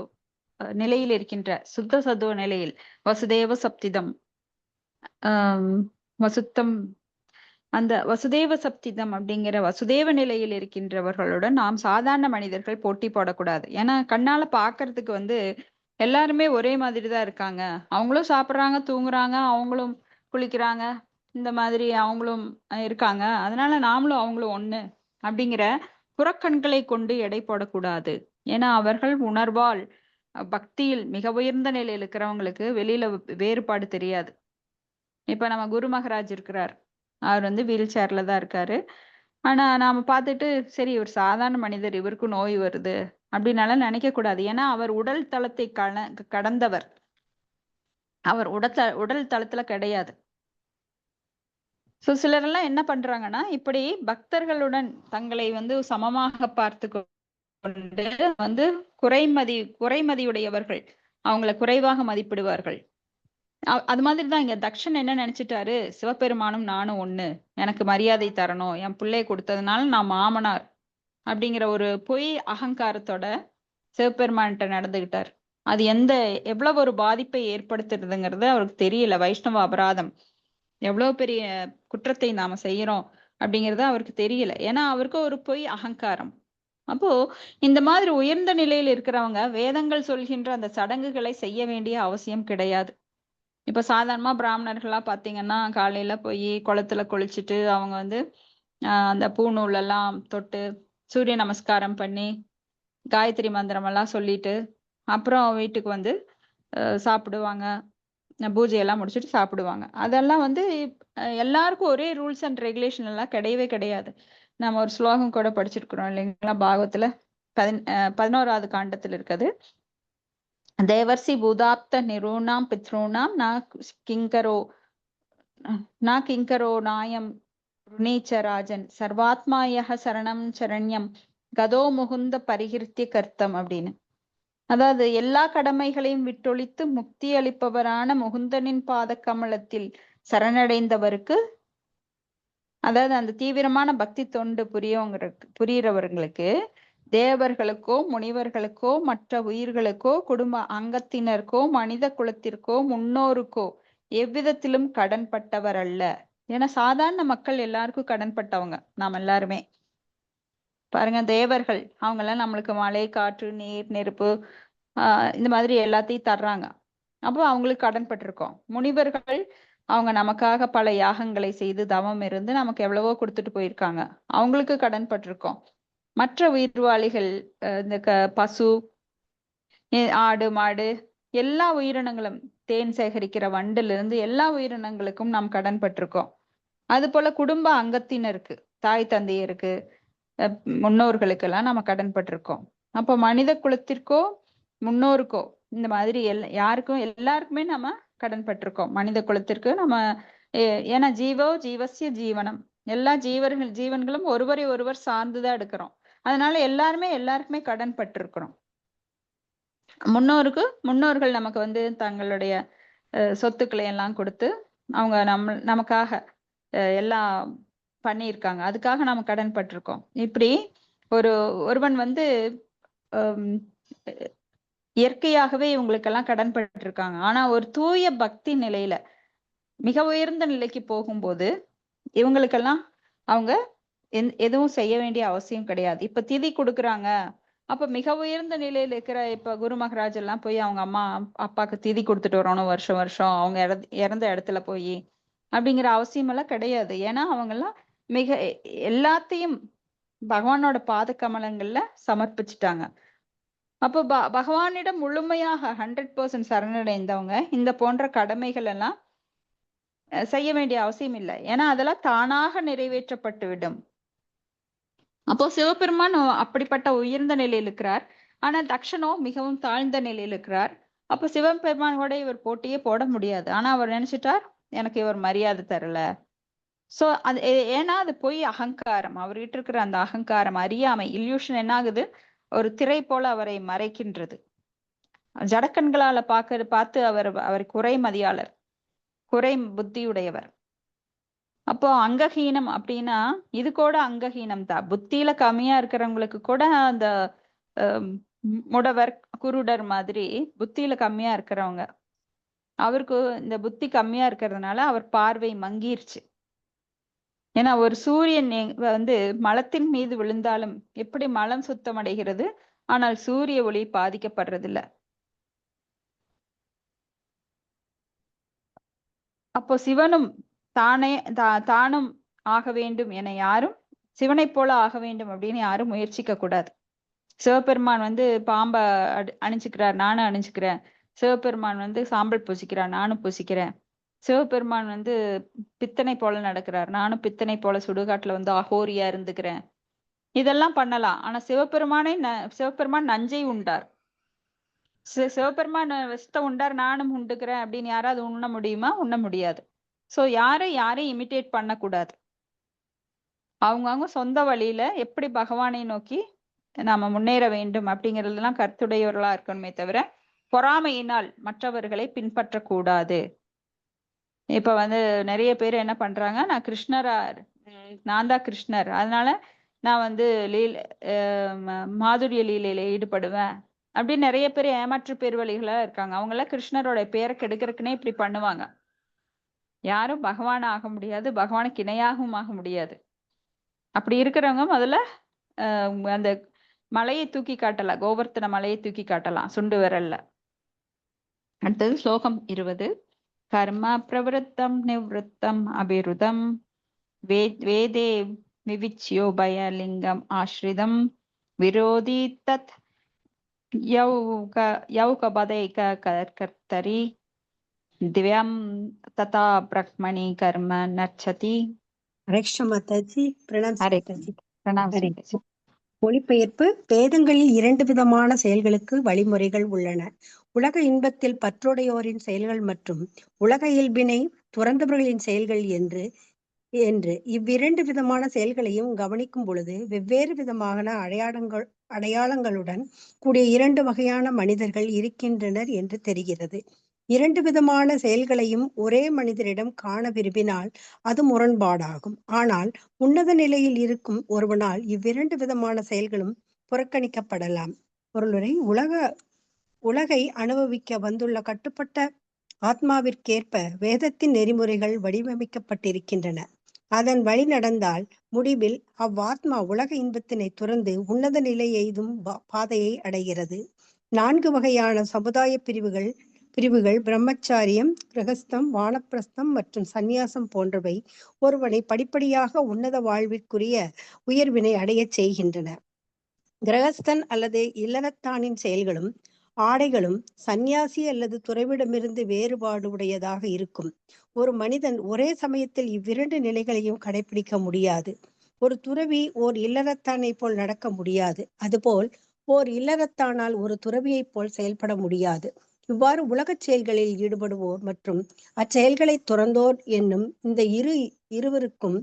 Speaker 2: நிலையில் இருக்கின்ற சுத்த சத்துவ நிலையில் வசுதேவ சப்திதம் வசுத்தம் அந்த வசுதேவ சப்திதம் அப்படிங்கிற வசுதேவ நிலையில் இருக்கின்றவர்களுடன் நாம் சாதாரண மனிதர்கள் போட்டி போடக்கூடாது. ஏன்னா கண்ணால பாக்குறதுக்கு வந்து எல்லாருமே ஒரே மாதிரி தான் இருக்காங்க. அவங்களும் சாப்பிடுறாங்க, தூங்குறாங்க, அவங்களும் குளிக்கிறாங்க, இந்த மாதிரி அவங்களும் இருக்காங்க. அதனால நாமளும் அவங்களும் ஒண்ணு அப்படிங்கிற புறக்கண்களை கொண்டு எடை போடக்கூடாது. ஏன்னா அவர்கள் உணர்வால் பக்தியில் மிக உயர்ந்த நிலையில் இருக்கிறவங்களுக்கு வெளியில வேறுபாடு தெரியாது. இப்ப நம்ம குரு மகாராஜ் இருக்கிறார், அவர் வந்து வீல் சேர்ல தான் இருக்காரு. ஆனா நாம பார்த்துட்டு சரி ஒரு சாதாரண மனிதர், இவருக்கு நோய் வருது அப்படின்னால நினைக்க கூடாது. ஏன்னா அவர் உடல் தளத்தை கடந்தவர், அவர் உடல் தளத்துல கிடையாது. சோ சிலரெல்லாம் என்ன பண்றாங்கன்னா இப்படி பக்தர்களுடன் தங்களை வந்து சமமாக பார்த்து கொண்டு வந்து குறைமதியுடையவர்கள் அவங்கள குறைவாக மதிப்பிடுவார்கள். அது மாதிரிதான் இங்க தக்ஷன் என்ன நினைச்சிட்டாரு, சிவபெருமானும் நானும் ஒண்ணு, எனக்கு மரியாதை தரணும், என் பிள்ளைய கொடுத்ததுனால நான் மாமனார் அப்படிங்கிற ஒரு பொய் அகங்காரத்தோட சிவபெருமான்கிட்ட நடந்துகிட்டார். அது எவ்வளவு ஒரு பாதிப்பை ஏற்படுத்துறதுங்கிறது அவருக்கு தெரியல. வைஷ்ணவ அபராதம் எவ்வளவு பெரிய குற்றத்தை நாம செய்யறோம் அப்படிங்கறது அவருக்கு தெரியல. ஏன்னா அவருக்கு ஒரு பொய் அகங்காரம். அப்போ இந்த மாதிரி உயர்ந்த நிலையில் இருக்கிறவங்க வேதங்கள் சொல்கின்ற அந்த சடங்குகளை செய்ய வேண்டிய அவசியம் கிடையாது. இப்ப சாதாரணமா பிராமணர்களா பாத்தீங்கன்னா காலையில போய் குளத்துல குளிச்சுட்டு அவங்க வந்து அந்த பூநூல் எல்லாம் தொட்டு சூரிய நமஸ்காரம் பண்ணி காயத்ரி மந்திரம் எல்லாம் சொல்லிட்டு அப்புறம் வீட்டுக்கு வந்து சாப்பிடுவாங்க, பூஜை எல்லாம் முடிச்சுட்டு சாப்பிடுவாங்க. அதெல்லாம் வந்து எல்லாருக்கும் ஒரே ரூல்ஸ் அண்ட் ரெகுலேஷன் எல்லாம் கிடையவே கிடையாது. நம்ம ஒரு ஸ்லோகம் கூட படிச்சிருக்கிறோம் இல்லைங்களா, பாகவத்துல 11வது காண்டத்தில் இருக்குது. தேவர்சி பூதாப்த நிரூணாம் பித்ருணாம் நா கிங்கரோ நாயம் ருணீச்சராஜன் சர்வாத்மாயக சரணம் சரண்யம் கதோ முகுந்த பரிகிருத்திய கர்த்தம் அப்படின்னு. அதாவது எல்லா கடமைகளையும் விட்டொழித்து முக்தி அளிப்பவரான முகுந்தனின் பாத கமலத்தில் சரணடைந்தவருக்கு, அதாவது அந்த தீவிரமான பக்தி தொண்டு புரியறவர்களுக்கு தேவர்களுக்கோ முனிவர்களுக்கோ மற்ற உயிர்களுக்கோ குடும்ப அங்கத்தினருக்கோ மனித குலத்திற்கோ முன்னோருக்கோ எவ்விதத்திலும் கடன்பட்டவர் அல்ல. ஏன்னா சாதாரண மக்கள் எல்லாருக்கும் கடன்பட்டவங்க நாம் எல்லாருமே. பாருங்க, தேவர்கள் அவங்க எல்லாம் நம்மளுக்கு மழை காற்று நீர் நெருப்பு இந்த மாதிரி எல்லாத்தையும் தர்றாங்க, அப்போ அவங்களுக்கு கடன்பட்டிருக்கோம். முனிவர்கள் அவங்க நமக்காக பல யாகங்களை செய்து தவம் இருந்து நமக்கு எவ்வளவோ கொடுத்துட்டு போயிருக்காங்க, அவங்களுக்கு கடன்பட்டிருக்கோம். மற்ற உயிர்வாளிகள் இந்த பசு ஆடு மாடு எல்லா உயிரினங்களும், தேன் சேகரிக்கிற வண்டுல இருந்து எல்லா உயிரினங்களுக்கும் நாம் கடன்பட்டிருக்கோம். அது போல குடும்ப அங்கத்தினருக்கு, தாய் தந்தையருக்கு, முன்னோர்களுக்கெல்லாம் நம்ம கடன்பட்டிருக்கோம். அப்போ மனித குலத்திற்கோ முன்னோருக்கோ இந்த மாதிரி எல்லாருக்குமே நம்ம கடன்பட்டிருக்கோம். மனித குலத்திற்கு நம்ம ஏன்னா ஜீவசிய ஜீவனம், எல்லா ஜீவன்களும் ஒருவரை ஒருவர் சார்ந்துதான் எடுக்கிறோம். அதனால எல்லாருக்குமே கடன்பட்டிருக்கிறோம். முன்னோர்கள் நமக்கு வந்து தங்களுடைய சொத்துக்களை எல்லாம் கொடுத்து அவங்க நமக்காக எல்லாம் பண்ணியிருக்காங்க, அதுக்காக நாம கடன்பட்டிருக்கோம். இப்படி ஒருவன் வந்து இயற்கையாகவே இவங்களுக்கெல்லாம் கடன்பட்டிருக்காங்க. ஆனா ஒரு தூய பக்தி நிலையில மிக உயர்ந்த நிலைக்கு போகும்போது இவங்களுக்கெல்லாம் அவங்க எதுவும் செய்ய வேண்டிய அவசியம் கிடையாது. இப்ப திதி கொடுக்குறாங்க, அப்ப மிக உயர்ந்த நிலையில இருக்கிற இப்ப குரு மகாராஜ் எல்லாம் போய் அவங்க அம்மா அப்பாக்கு திதி கொடுத்துட்டு வரணும் வருஷம் வருஷம் அவங்க இறந்த இடத்துல போய் அப்படிங்கிற அவசியம் எல்லாம் கிடையாது. ஏன்னா அவங்க எல்லாம் எல்லாத்தையும் பகவானோட பாத கமலங்கள்ல சமர்ப்பிச்சுட்டாங்க. அப்போ பகவானிடம் முழுமையாக 100% சரணடைந்தவங்க இந்த போன்ற கடமைகள் எல்லாம் செய்ய வேண்டிய அவசியம் இல்லை. ஏன்னா அதெல்லாம் தானாக நிறைவேற்றப்பட்டு விடும். அப்போ சிவபெருமான் அப்படிப்பட்ட உயர்ந்த நிலையில் இருக்கிறார், ஆனா தக்ஷனோ மிகவும் தாழ்ந்த நிலையில் இருக்கிறார். அப்போ சிவபெருமானோட இவர் போட்டியே போட முடியாது. ஆனா அவர் நினைச்சிட்டார், எனக்கு இவர் மரியாதை தரல. சோ அது ஏன்னா அது பொய் அகங்காரம், அவர்கிட்ட இருக்கிற அந்த அகங்காரம், அறியாமை, இல்யூஷன் என்ன ஆகுது, ஒரு திரை போல அவரை மறைக்கின்றது. ஜடக்கண்களால பார்த்து அவர் குறைமதியாளர், குறை புத்தியுடையவர். அப்போ அங்கஹீனம் அப்படின்னா இது கூட அங்கஹீனம் தான். புத்தியில கம்மியா இருக்கிறவங்களுக்கு கூட அந்த முடவர் குருடர் மாதிரி புத்தியில கம்மியா இருக்கிறவங்க, அவருக்கு இந்த புத்தி கம்மியா இருக்கிறதுனால அவர் பார்வை மங்கிருச்சு. ஏன்னா ஒரு சூரியன் வந்து மலத்தின் மீது விழுந்தாலும் எப்படி மலம் சுத்தம் அடைகிறது, ஆனால் சூரிய ஒளி பாதிக்கப்படுறதில்ல. அப்போ சிவனும் தானும் ஆக வேண்டும் என யாரும், சிவனை போல ஆக வேண்டும் அப்படின்னு யாரும் முயற்சிக்க கூடாது. சிவபெருமான் வந்து பாம்பை அணிஞ்சுக்கிறார், நானும் அணிஞ்சுக்கிறேன். சிவபெருமான் வந்து சாம்பல் பூசிக்கிறார், நானும் பூசிக்கிறேன். சிவபெருமான் வந்து பித்தனை போல நடக்கிறார், நானும் பித்தனை போல சுடுகாட்டுல வந்து அகோரியா இருந்துக்கிறேன். இதெல்லாம் பண்ணலாம். ஆனா சிவபெருமான் நஞ்சை உண்டார். சிவபெருமான் விஷத்தை உண்டார், நானும் உண்டுக்கிறேன் அப்படின்னு யாராவது உண்ண முடியுமா? உண்ண முடியாது. சோ யாரையும் இமிட்டேட் பண்ணக்கூடாது. அவங்கவுங்க சொந்த வழியில எப்படி பகவானை நோக்கி நாம முன்னேற வேண்டும் அப்படிங்கறதெல்லாம் கருத்துடையவர்களா இருக்கணுமே தவிர பொறாமையினால் மற்றவர்களை பின்பற்றக்கூடாது. இப்ப வந்து நிறைய பேர் என்ன பண்றாங்க, நான் கிருஷ்ணரா, நான் தான் கிருஷ்ணர், அதனால நான் வந்து மாதுரிய லீலையில ஈடுபடுவேன் அப்படின்னு நிறைய பேர் ஏமாற்று பேர்வழிகளா இருக்காங்க. அவங்க எல்லாம் கிருஷ்ணரோட பேரை கெடுக்கிறதுக்குன்னே இப்படி பண்ணுவாங்க. யாரும் பகவான் ஆக முடியாது, பகவானுக்கு இணையாகவும் ஆக முடியாது. அப்படி இருக்கிறவங்க முதல்ல அந்த மலையை தூக்கி காட்டலாம், கோவர்த்தன மலையை தூக்கி காட்டலாம் சுண்டு விரல்ல. அடுத்தது ஸ்லோகம் 20. கர்ம பிரவருத்தம் நிவృத்தம் அபிருதம் வேதே விவிச்யோ பயலிங்கம் ஆஸ்ரிதம் விரோதி தத் யௌகபதைக கர்த்தரி திவ்யம் ததா பிரக்மணி கர்ம நர்ச்சதி.
Speaker 6: ஹரேஷா மாதாஜி, பிரணாம்
Speaker 2: ஹரே
Speaker 6: மாதாஜி.
Speaker 2: பிரணாம்
Speaker 6: ஹரே.
Speaker 2: சுவாமிஜி.
Speaker 6: மொழிபெயர்ப்பு. வேதங்களில் 2 விதமான செயல்களுக்கு வழிமுறைகள் உள்ளன. உலக இன்பத்தில் பற்றுடையோரின் செயல்கள் மற்றும் உலக இயல்பினை துறந்தவர்களின் செயல்கள் என்று இவ்விரண்டு விதமான செயல்களையும் கவனிக்கும் பொழுது வெவ்வேறு விதமான அடையாளங்களுடன் கூடிய 2 வகையான மனிதர்கள் இருக்கின்றனர் என்று தெரிகிறது. 2 விதமான செயல்களையும் ஒரே மனிதரிடம் காண விரும்பினால் அது முரண்பாடாகும். ஆனால் உன்னத நிலையில் இருக்கும் ஒருவனால் இவ்விரண்டு விதமான செயல்களும் புறக்கணிக்கப்படலாம். பொருளுரை. உலகை அனுபவிக்க வந்துள்ள கட்டுப்பட்ட ஆத்மாவிற்கேற்ப வேதத்தின் நெறிமுறைகள் வடிவமைக்கப்பட்டிருக்கின்றன. அதன் வழி நடந்தால் முடிவில் அவ்வாத்மா உலக இன்பத்தினை துறந்து உன்னத நிலை எய்தும் பாதையை அடைகிறது. 4 வகையான சமுதாய பிரிவுகள் பிரம்மச்சாரியம், கிரகஸ்தம், வானப்பிரஸ்தம் மற்றும் சந்நியாசம் போன்றவை ஒருவனை படிப்படியாக உன்னத வாழ்விற்குரிய உயர்வினை அடையச் செய்கின்றன. கிரகஸ்தன் அல்லது இல்லறத்தானின் செயல்களும் ஆடைகளும் சந்நியாசி அல்லது துறவிடமிருந்து வேறுபாடு உடையதாக இருக்கும். ஒரு மனிதன் ஒரே சமயத்தில் இவ்விரண்டு நிலைகளையும் கடைபிடிக்க முடியாது. ஒரு துறவி ஓர் இல்லறத்தானை போல் நடக்க முடியாது. அதுபோல் ஓர் இல்லறத்தானால் ஒரு துறவியைப் போல் செயல்பட முடியாது. இவ்வாறு உலகச் செயல்களில் ஈடுபடுவோர் மற்றும் அச்செயல்களை துறந்தோர் என்னும் இந்த இருவருக்கும்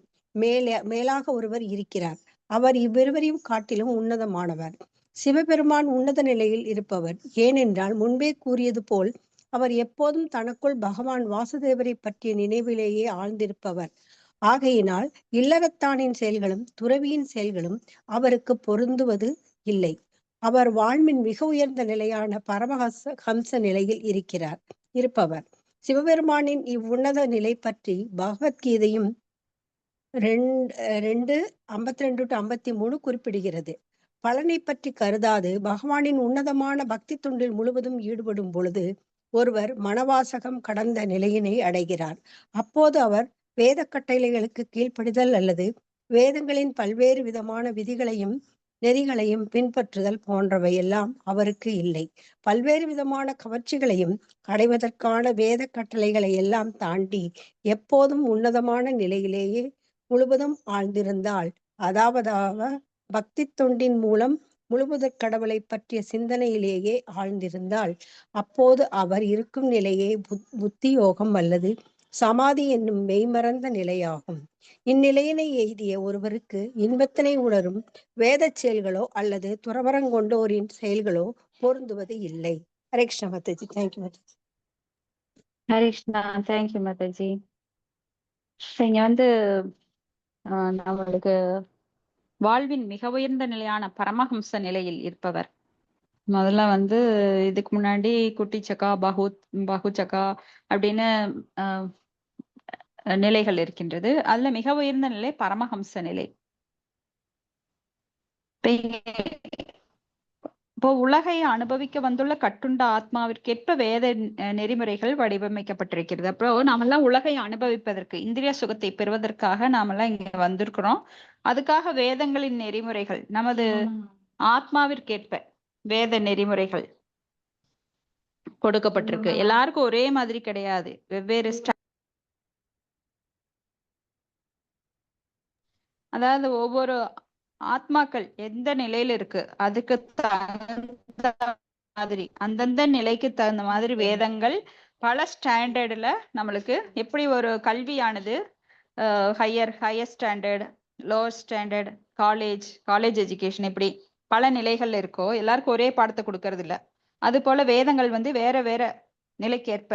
Speaker 6: மேலாக ஒருவர் இருக்கிறார். அவர் இவ்விருவரையும் காட்டிலும் உன்னதமானவர். சிவபெருமான் உன்னத நிலையில் இருப்பவர். ஏனென்றால் முன்பே கூறியது போல் அவர் எப்போதும் தனக்குள் பகவான் வாசுதேவரை பற்றிய நினைவிலேயே ஆழ்ந்திருப்பவர். ஆகையினால் இல்லறத்தானின் செயல்களும் துறவியின் செயல்களும் அவருக்கு பொருந்துவது இல்லை. அவர் வாழ்வின் மிக உயர்ந்த நிலையான பரமஹம்ச நிலையில் இருப்பவர். சிவபெருமானின் இவ்வுன்னத நிலை பற்றி பகவத்கீதையும் 2:52-53 குறிப்பிடுகிறது. பலனை பற்றி கருதாது பகவானின் உன்னதமான பக்தி தொண்டில் முழுவதும் ஈடுபடும் பொழுது ஒருவர் மனவாசகம் கடந்த நிலையினை அடைகிறார். அப்போது அவர் வேத கட்டளைகளுக்கு கீழ்ப்படிதல் அல்லது வேதங்களின் பல்வேறு விதமான விதிகளையும் நெறிகளையும் பின்பற்றுதல் போன்றவை எல்லாம் அவருக்கு இல்லை. பல்வேறு விதமான கவர்ச்சிகளையும் அடைவதற்கான வேத கட்டளைகளை எல்லாம் தாண்டி எப்போதும் உன்னதமான நிலையிலேயே முழுவதும் ஆழ்ந்திருந்தால், அதாவது பக்தி தொண்டின் மூலம் முழுவதற் கடவுளை பற்றிய சிந்தனையிலேயே ஆழ்ந்திருந்தால், அப்போது அவர் இருக்கும் நிலையே புத்தி யோகம் அல்லது சமாதி என்னும் மெய்மறந்த நிலையாகும். இந்நிலையினை எய்திய ஒருவருக்கு இன்பத்தினை உணரும் வேத செயல்களோ அல்லது துறவரங்கொண்டோரின் செயல்களோ பொருந்துவது இல்லை. ஹரே கிருஷ்ணா மாதாஜி. தேங்க்யூ மாதாஜி.
Speaker 2: ஹரே கிருஷ்ணா. தேங்க்யூ மாதாஜி. இங்க வந்து நம்மளுக்கு வாழ்வின் மிக உயர்ந்த நிலையான பரமஹம்ச நிலையில் இருப்பவர். முதல்ல வந்து இதுக்கு முன்னாடி குட்டி சக்கா, பகு சக்கா அப்படின்னு நிலைகள் இருக்கின்றது. அதுல மிக உயர்ந்த நிலை பரமஹம்ச நிலை. இப்போ உலகை அனுபவிக்க வந்துள்ள கட்டுண்ட ஆத்மாவிற்கேற்ப வேத நெறிமுறைகள் வடிவமைக்கப்பட்டிருக்கிறது. அப்புறம் நாமெல்லாம் உலகை அனுபவிப்பதற்கு, இந்திரிய சுகத்தை பெறுவதற்காக நாமெல்லாம் இங்க வந்திருக்கிறோம். அதுக்காக வேதங்களின் நெறிமுறைகள் நமது ஆத்மாவிற்கேற்ப வேத நெறிமுறைகள் கொடுக்கப்பட்டிருக்கு. எல்லாருக்கும் ஒரே மாதிரி கிடையாது, வெவ்வேறு அதாவது ஒவ்வொரு ஆத்மாக்கள் எந்த நிலையில இருக்கு அதுக்கு தகுந்த மாதிரி, அந்தந்த நிலைக்கு தகுந்த மாதிரி வேதங்கள் பல ஸ்டாண்டர்ட்ல நம்மளுக்கு எப்படி ஒரு கல்வியானது higher standard, lower standard, college education, இப்படி பல நிலைகள் இருக்கோ எல்லாருக்கும் ஒரே பாடத்தை கொடுக்கறது இல்ல. அது போல வேதங்கள் வந்து வேற வேற நிலைக்கேற்ப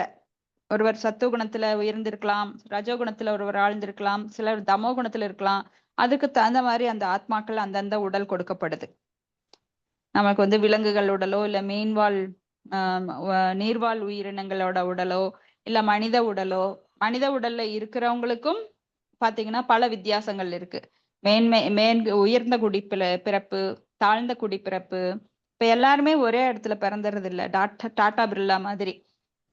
Speaker 2: ஒருவர் சத்துவகுணத்துல உயர்ந்திருக்கலாம், ரஜோகுணத்துல ஒருவர் ஆழ்ந்திருக்கலாம், சிலர் தமோ குணத்துல இருக்கலாம். அதுக்கு தகுந்த மாதிரி அந்த ஆத்மாக்கள் அந்தந்த உடல் கொடுக்கப்படுது. நமக்கு வந்து விலங்குகள் உடலோ இல்ல மீன்வாழ் நீர்வாழ் உயிரினங்களோட உடலோ இல்ல மனித உடலோ, மனித உடல்ல இருக்கிறவங்களுக்கும் பாத்தீங்கன்னா பல வித்தியாசங்கள் இருக்கு. உயர்ந்த பிறப்பு, தாழ்ந்த குடிப்பிறப்பு. இப்ப எல்லாருமே ஒரே இடத்துல பிறந்துறது இல்ல. டாட்டா பிர்லா மாதிரி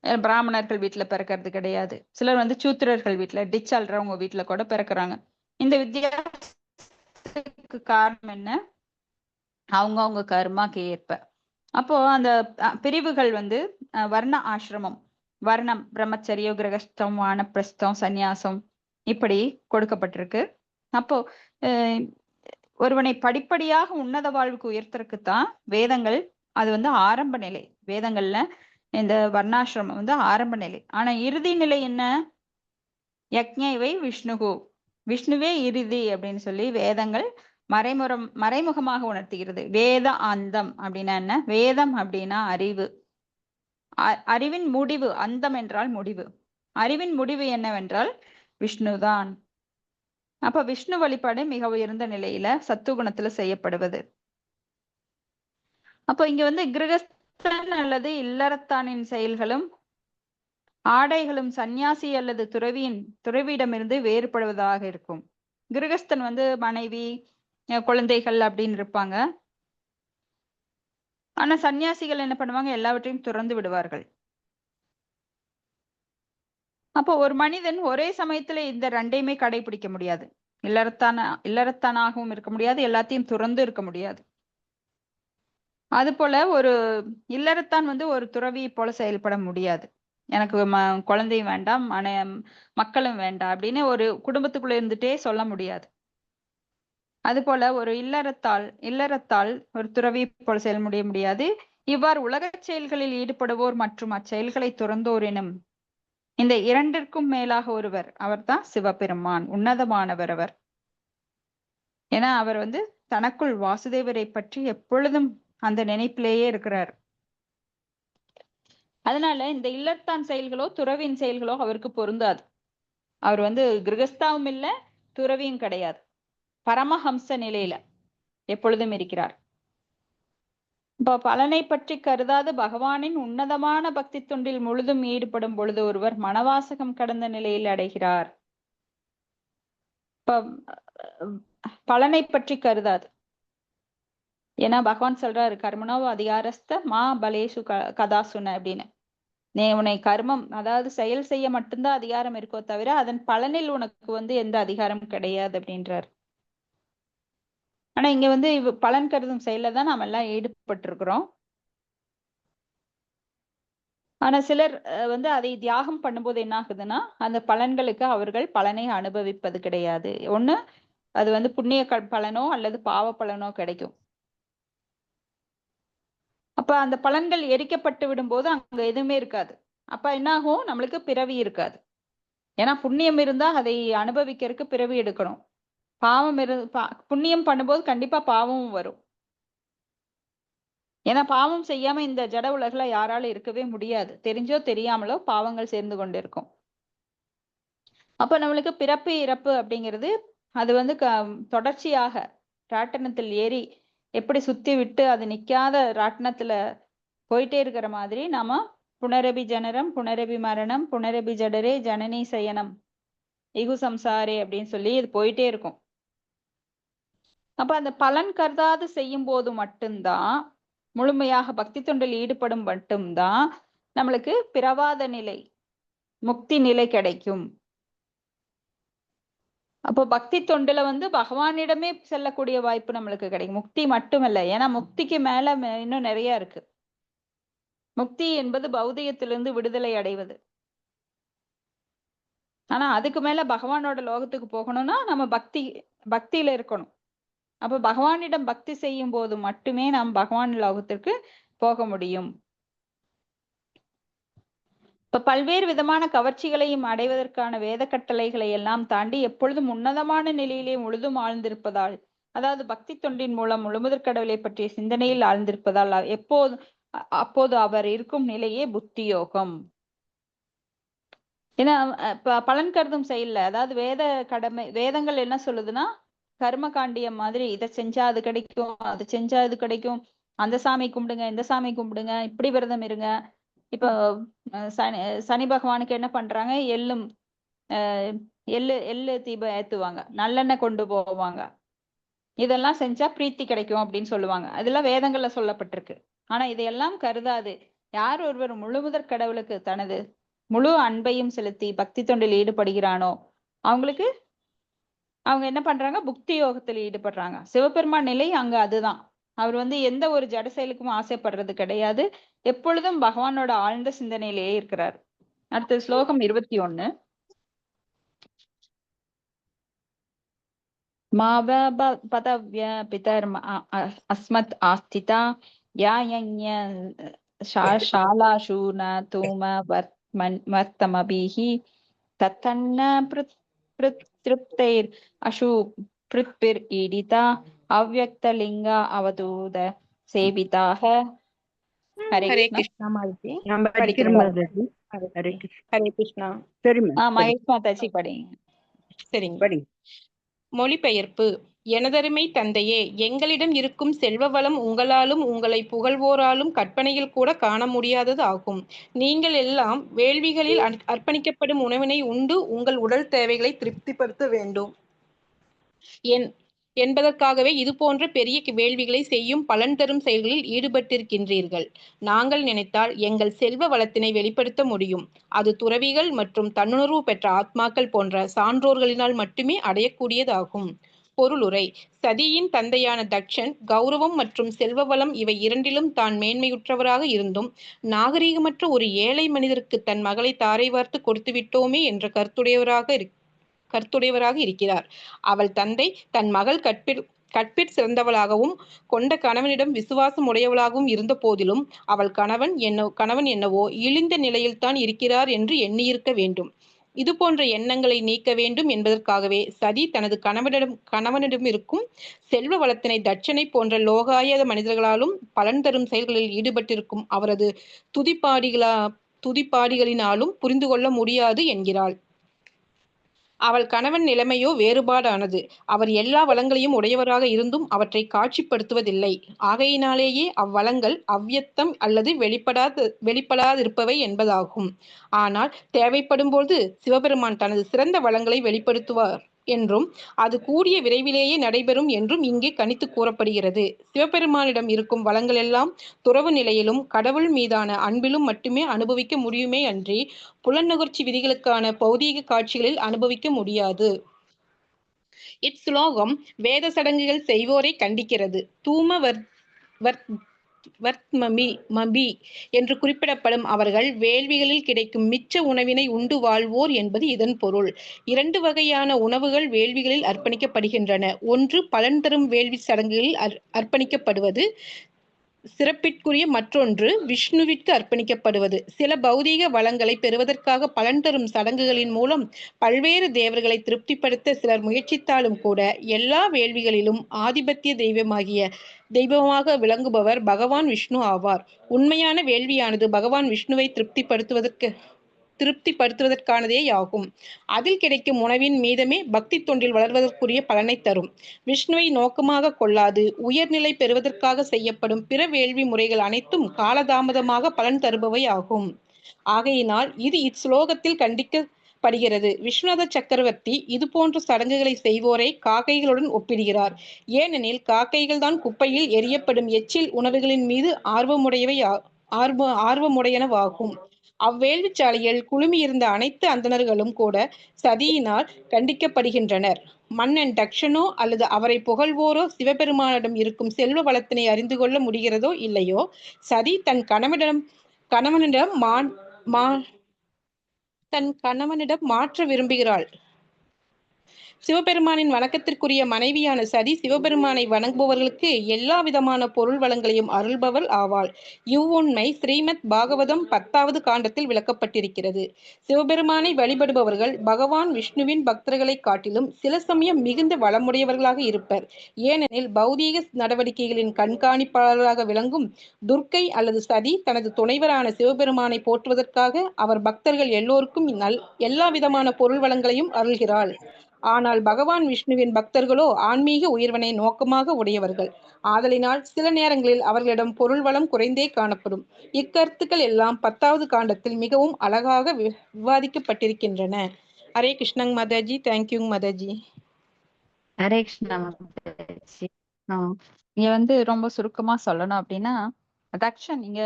Speaker 2: பிராமணர்கள் வீட்டுல பிறக்கிறது கிடையாது. சிலர் வந்து சூத்திரர்கள் வீட்டுல, டிச் அல்றவங்க வீட்டுல கூட பிறக்கிறாங்க. இந்த வித்தியாசத்துக்கு காரணம் என்ன? அவங்க கர்மாக்கு ஏற்ப. அப்போ அந்த பிரிவுகள் வந்து வர்ண ஆசிரமம், வர்ணம், பிரம்மச்சரியோ, கிரகஸ்தம், வானப்பிரஸ்தம், சந்நியாசம் இப்படி கொடுக்கப்பட்டிருக்கு. அப்போ ஒருவனை படிப்படியாக உன்னத வாழ்வுக்கு உயர்த்தறதுக்குத்தான் வேதங்கள். அது வந்து ஆரம்ப நிலை. வேதங்கள்ல இந்த வர்ணாசிரமம் வந்து ஆரம்ப நிலை. ஆனா இறுதி நிலை என்ன? யக்ஞவை விஷ்ணுகு, விஷ்ணுவே இறுதி அப்படின்னு சொல்லி வேதங்கள் மறைமுகமாக உணர்த்துகிறது. வேத அந்தம் அப்படின்னா என்ன? வேதம் அப்படின்னா அறிவு, அறிவின் முடிவு. அந்தம் என்றால் முடிவு. அறிவின் முடிவு என்னவென்றால் விஷ்ணுதான். அப்ப விஷ்ணு வழிபாடு மிக உயர்ந்த நிலையில சத்துவகுணத்துல செய்யப்படுவது. அப்போ இங்க வந்து கிரகஸ்தன் அல்லது இல்லறத்தானின் செயல்களும் ஆடைகளும் சந்நியாசி அல்லது துறவியிடமிருந்து வேறுபடுவதாக இருக்கும். கிரகஸ்தன் வந்து மனைவி, குழந்தைகள் அப்படின்னு இருப்பாங்க. ஆனா சன்னியாசிகள் என்ன பண்ணுவாங்க? எல்லாவற்றையும் துறந்து விடுவார்கள். அப்போ ஒரு மனிதன் ஒரே சமயத்துல இந்த ரெண்டையுமே கடைபிடிக்க முடியாது. இல்லறத்தானாகவும் இருக்க முடியாது, எல்லாத்தையும் துறந்து இருக்க முடியாது. அது போல ஒரு இல்லறத்தான் வந்து ஒரு துறவி போல செயல்பட முடியாது. எனக்கு குழந்தையும் வேண்டாம், மக்களும் வேண்டாம் அப்படின்னு ஒரு குடும்பத்துக்குள்ள இருந்துட்டே சொல்ல முடியாது. அது போல ஒரு இல்லறத்தால் ஒரு துறவி போல செயல் முடியாது. இவ்வாறு உலகச் செயல்களில் ஈடுபடுவோர் மற்றும் அச்செயல்களை துறந்தோர் எனும் இந்த இரண்டிற்கும் மேலாக ஒருவர், அவர்தான் சிவபெருமான், உன்னதமானவர் அவர். ஏன்னா அவர் வந்து தனக்குள் வாசுதேவரை பற்றி எப்பொழுதும் அந்த நினைப்பிலேயே இருக்கிறார். அதனால இந்த இல்லத்தான் செயல்களோ துறவின் செயல்களோ அவருக்கு பொருந்தாது. அவர் வந்து கிரகஸ்தாவும் இல்ல, துறவியும் கிடையாது. பரமஹம்ச நிலையில எப்பொழுதும் இருக்கிறார். இப்ப பலனை பற்றி கருதாது பகவானின் உன்னதமான பக்தி தொண்டில் முழுதும் ஈடுபடும் பொழுது ஒருவர் மனவாசகம் கடந்த நிலையில் அடைகிறார். இப்ப பலனை பற்றி கருதாது. ஏன்னா பகவான் சொல்றாரு, கர்மனோ அதிகாரஸ்த மா பலேஷு கதாசுன அப்படின்னு. உன்னை கர்மம், அதாவது செயல் செய்ய மட்டும்தான் அதிகாரம் இருக்கோ தவிர அதன் பலனில் உனக்கு வந்து எந்த அதிகாரம் கிடையாது அப்படின்றார். ஆனா இங்க வந்து பலன் கருதும் செயல்ல தான் நாம எல்லாம் ஈடுபட்டு இருக்கிறோம். ஆனா சிலர் வந்து அதை தியாகம் பண்ணும்போது என்ன ஆகுதுன்னா, அந்த பலன்களுக்கு அவர்கள் பலனை அனுபவிப்பது கிடையாது. ஒண்ணு அது வந்து புண்ணிய பலனோ அல்லது பாவ பலனோ கிடைக்கும். அப்ப அந்த பலன்கள் எரிக்கப்பட்டு விடும்போது அங்க எதுவுமே இருக்காது. அப்ப என்ன ஆகும்? நம்மளுக்கு பிறவி இருக்காது. ஏன்னா புண்ணியம் இருந்தா அதை அனுபவிக்கிறதுக்கு பிறவி எடுக்கணும். புண்ணியம் பண்ணும்போது கண்டிப்பா பாவமும் வரும். ஏன்னா பாவம் செய்யாம இந்த ஜட உலகுல யாராலும் இருக்கவே முடியாது. தெரிஞ்சோ தெரியாமலோ பாவங்கள் சேர்ந்து கொண்டு இருக்கும். அப்ப நம்மளுக்கு பிறப்பு இறப்பு அப்படிங்கிறது அது வந்து தொடர்ச்சியாக ராட்டனத்தில் ஏறி எப்படி சுத்தி விட்டு அது நிக்காத ராட்டனத்துல போயிட்டே இருக்கிற மாதிரி நாம புனரபி ஜனனம், புனரபி மரணம், புனரபி ஜடரே ஜனனி சயனம் இகு சம்சாரே அப்படின்னு சொல்லி இது போயிட்டே இருக்கும். அப்ப அந்த பலன் கருதாது செய்யும் போது மட்டும்தான், முழுமையாக பக்தி தொண்டில் ஈடுபடும் மட்டும்தான் நம்மளுக்கு பிறவாத நிலை, முக்தி நிலை கிடைக்கும். அப்போ பக்தி தொண்டுல வந்து பகவானிடமே செல்லக்கூடிய வாய்ப்பு நம்மளுக்கு கிடைக்கும். முக்தி மட்டுமல்ல, ஏன்னா முக்திக்கு மேல இன்னும் நிறைய இருக்கு. முக்தி என்பது பௌதிகத்திலிருந்து விடுதலை அடைவது. ஆனா அதுக்கு மேல பகவானோட லோகத்துக்கு போகணும்னா நம்ம பக்தியில இருக்கணும். அப்ப பகவானிடம் பக்தி செய்யும் போது மட்டுமே நாம் பகவான் லோகத்திற்கு போக முடியும். இப்ப பல்வேறு விதமான கவர்ச்சிகளையும் அடைவதற்கான வேத கட்டளைகளை எல்லாம் தாண்டி எப்பொழுதும் உன்னதமான நிலையிலே முழுதும் ஆழ்ந்திருப்பதால் அதாவது பக்தி தொண்டின் மூலம் முழுமுதற் கடவுளை பற்றிய சிந்தனையில் ஆழ்ந்திருப்பதால் அப்போது அவர் இருக்கும் நிலையே புத்தி யோகம். ஏன்னா பலன் கருதும் செயல்ல, அதாவது வேதங்கள் என்ன சொல்லுதுன்னா, கர்ம காண்டியம் மாதிரி இதை செஞ்சா அது கிடைக்கும், அதை செஞ்சா இது கிடைக்கும், அந்த சாமி கும்பிடுங்க, இந்த சாமி கும்பிடுங்க, இப்படி விரதம் இருங்க. இப்போ சனி பகவானுக்கு என்ன பண்றாங்க, எள்ளு தீபம் ஏத்துவாங்க, நல்லெண்ணெய் கொண்டு போவாங்க, இதெல்லாம் செஞ்சா பிரீத்தி கிடைக்கும் அப்படின்னு சொல்லுவாங்க. அதெல்லாம் வேதங்கள்ல சொல்லப்பட்டிருக்கு. ஆனா இதையெல்லாம் கருதாது யார் ஒருவர் முழுமுதற் கடவுளுக்கு தனது முழு அன்பையும் செலுத்தி பக்தி தொண்டில் ஈடுபடுகிறானோ அவங்க என்ன பண்றாங்க, புக்தி யோகத்தில் ஈடுபடுறாங்க. சிவபெருமான் நிலை அங்க அதுதான். அவர் எந்த ஒரு ஜட செயலுக்கும் ஆசைப்படுறது கிடையாது, எப்பொழுதும் பகவானோட ஆழ்ந்த சிந்தனையிலேயே இருக்கிறார். அடுத்த ஸ்லோகம் 21. பதவ்ய பிதர்ம அஸ்மத் ஆஸ்திதா யாயன்ய ஷாலாஷு ந தூம வர்த்தமபிஹி தத்தன்ன திருப்தைர் அஷு பிருத்பிர் ஈடிதா அவ்யக்தலிங்க அவதூத சேவிதாக.
Speaker 4: ஹரே கிருஷ்ணா மாதவி. ஹரே கிருஷ்ணா.
Speaker 2: மகேஷ் மாதாஜி படிங்க.
Speaker 4: சரிங்க. மொழிபெயர்ப்பு. எனதருமை தந்தையே, எங்களிடம் இருக்கும் செல்வ வளம் உங்களாலும் உங்களை புகழ்வோராலும் கற்பனையில் கூட காண முடியாதது ஆகும். நீங்கள் எல்லாம் வேள்விகளில் அர்ப்பணிக்கப்படும் உணவினை உண்டு உங்கள் உடல் தேவைகளை திருப்திப்படுத்த வேண்டும் என்பதற்காகவே இது போன்ற பெரிய வேள்விகளை செய்யும் பலன் தரும் செயல்களில் ஈடுபட்டிருக்கின்றீர்கள். நாங்கள் நினைத்தால் எங்கள் செல்வ வளத்தினை வெளிப்படுத்த முடியும். அது துறவிகள் மற்றும் தன்னுணர்வு பெற்ற ஆத்மாக்கள் போன்ற சான்றோர்களினால் மட்டுமே அடையக்கூடியதாகும். பொருளுரை. சதியின் தந்தையான தக்ஷன் கௌரவம் மற்றும் செல்வ வளம் இவை இரண்டிலும் தான் மேன்மையுற்றவராக இருந்தும் நாகரீகமற்ற ஒரு ஏழை மனிதருக்கு தன் மகளை தாரை வார்த்து கொடுத்து விட்டோமே என்ற கருத்துடையவராக இருக்கிறார். அவள் தந்தை தன் மகள் கற்பிற் சிறந்தவளாகவும் கொண்ட கணவனிடம் விசுவாசம் உடையவளாகவும் இருந்த போதிலும் அவள் கணவன் என்னவோ இழிந்த நிலையில்தான் இருக்கிறார் என்று எண்ணியிருக்க வேண்டும். இது போன்ற எண்ணங்களை நீக்க வேண்டும் என்பதற்காகவே சதி தனது கணவனிடம் இருக்கும் செல்வ வளத்தினை தட்சனை போன்ற லோகாயத மனிதர்களாலும் பலன் தரும் செயல்களில் ஈடுபட்டிருக்கும் அவரது துதிப்பாடிகளினாலும் புரிந்து கொள்ள முடியாது என்கிறாள். அவள் கணவன் நிலைமையோ வேறுபாடானது. அவர் எல்லா வளங்களையும் உடையவராக இருந்தும் அவற்றை காட்சிப்படுத்துவதில்லை. ஆகையினாலேயே அவ்வளங்கள் அவ்வியத்தம் அல்லது வெளிப்படாதிருப்பவை என்பதாகும். ஆனால் தேவைப்படும்போது சிவபெருமான் தனது சிறந்த வளங்களை வெளிப்படுத்துவார் என்றும் அது கூடிய விரைவிலேயே நடைபெறும் என்றும் இங்கே கணித்து கூறப்படுகிறது. சிவபெருமானிடம் இருக்கும் வளங்கள் எல்லாம் துறவு நிலையிலும் கடவுள் மீதான அன்பிலும் மட்டுமே அனுபவிக்க முடியுமே அன்றி புலநுகர்ச்சி விதிகளுக்கான பௌதீக காட்சிகளில் அனுபவிக்க முடியாது. இஸ்லோகம் வேத சடங்குகள் செய்வோரை கண்டிக்கிறது. தூம வர்த்மபி என்று குறிப்பிடப்படும் அவர்கள் வேள்விகளில் கிடைக்கும் மிச்ச உணவினை உண்டு வாழ்வோர் என்பது இதன் பொருள். 2 வகையான உணவுகள் வேள்விகளில் அர்ப்பணிக்கப்படுகின்றன. ஒன்று பலன் தரும் வேள்வி சடங்குகளில் அர்ப்பணிக்கப்படுவது சிறப்பிற்குரிய, மற்றொன்று விஷ்ணுவிற்கு அர்ப்பணிக்கப்படுவது. சில பௌதீக வளங்களை பெறுவதற்காக பலன் தரும் சடங்குகளின் மூலம் பல்வேறு தேவர்களை திருப்திப்படுத்த சிலர் முயற்சித்தாலும் கூட எல்லா வேள்விகளிலும் ஆதிபத்திய தெய்வமாக விளங்குபவர் பகவான் விஷ்ணு ஆவார். உண்மையான வேள்வியானது பகவான் விஷ்ணுவை திருப்திப்படுத்துவதற்கானதேயாகும். அதில் கிடைக்கும் உணவின் மீதமே பக்தி தொண்டில் வளர்வதற்குரிய பலனை தரும். விஷ்ணுவை நோக்கமாக கொள்ளாது உயர்நிலை பெறுவதற்காக செய்யப்படும் பிற வேள்வி முறைகள் அனைத்தும் காலதாமதமாக பலன் தருபவை ஆகும். ஆகையினால் இது இஸ்லோகத்தில் கண்டிக்கப்படுகிறது. விஸ்வநாத சக்கரவர்த்தி இது போன்ற சடங்குகளை செய்வோரை காக்கைகளுடன் ஒப்பிடுகிறார். ஏனெனில் காக்கைகள் தான் குப்பையில் எரியப்படும் எச்சில் உணவுகளின் மீது ஆர்வமுடையனவாகும். அவ்வேள்வி சாலையில் குழுமியிருந்த அனைத்து அந்தணர்களும் கூட சதியினால் கண்டிக்கப்படுகின்றனர். மன்னன் தக்ஷனோ அல்லது அவரை புகழ்வோரோ சிவபெருமானிடம் இருக்கும் செல்வ வளத்தினை அறிந்து கொள்ள முடிகிறதோ இல்லையோ, சதி தன் கணவனிடம் மாற்ற விரும்புகிறாள். சிவபெருமானின் வணக்கத்திற்குரிய மனைவியான சதி சிவபெருமானை வணங்குபவர்களுக்கு எல்லா விதமான பொருள் வளங்களையும் அருள்பவள் ஆவாள். இவ்வுண்மை ஸ்ரீமத் பாகவதம் 10வது காண்டத்தில் விளக்கப்பட்டிருக்கிறது. சிவபெருமானை வழிபடுபவர்கள் பகவான் விஷ்ணுவின் பக்தர்களை காட்டிலும் சில சமயம் மிகுந்த வளமுடையவர்களாக இருப்பர். ஏனெனில் பௌதீக நடவடிக்கைகளின் கண்காணிப்பாளராக விளங்கும் துர்க்கை அல்லது சதி தனது துணைவரான சிவபெருமானை போற்றுவதற்காக அவர் பக்தர்கள் எல்லோருக்கும் எல்லா விதமான பொருள் வளங்களையும் அருள்கிறாள். ஆனால் பகவான் விஷ்ணுவின் பக்தர்களோ ஆன்மீக உயர்வினை நோக்கமாக உடையவர்கள். ஆதலினால் சில நேரங்களில் அவர்களிடம் பொருள் வளம் குறைந்தே காணப்படும். இக்கருத்துக்கள் எல்லாம் 10வது காண்டத்தில் மிகவும் அழகாக விவாதிக்கப்பட்டிருக்கின்றன. ஹரே கிருஷ்ணங் மாதாஜி. தேங்க்யூங் மாதாஜி.
Speaker 2: ஹரே கிருஷ்ணா மாதாஜி. இங்க வந்து ரொம்ப சுருக்கமா சொல்லணும் அப்படின்னா, தக்ஷன் இங்க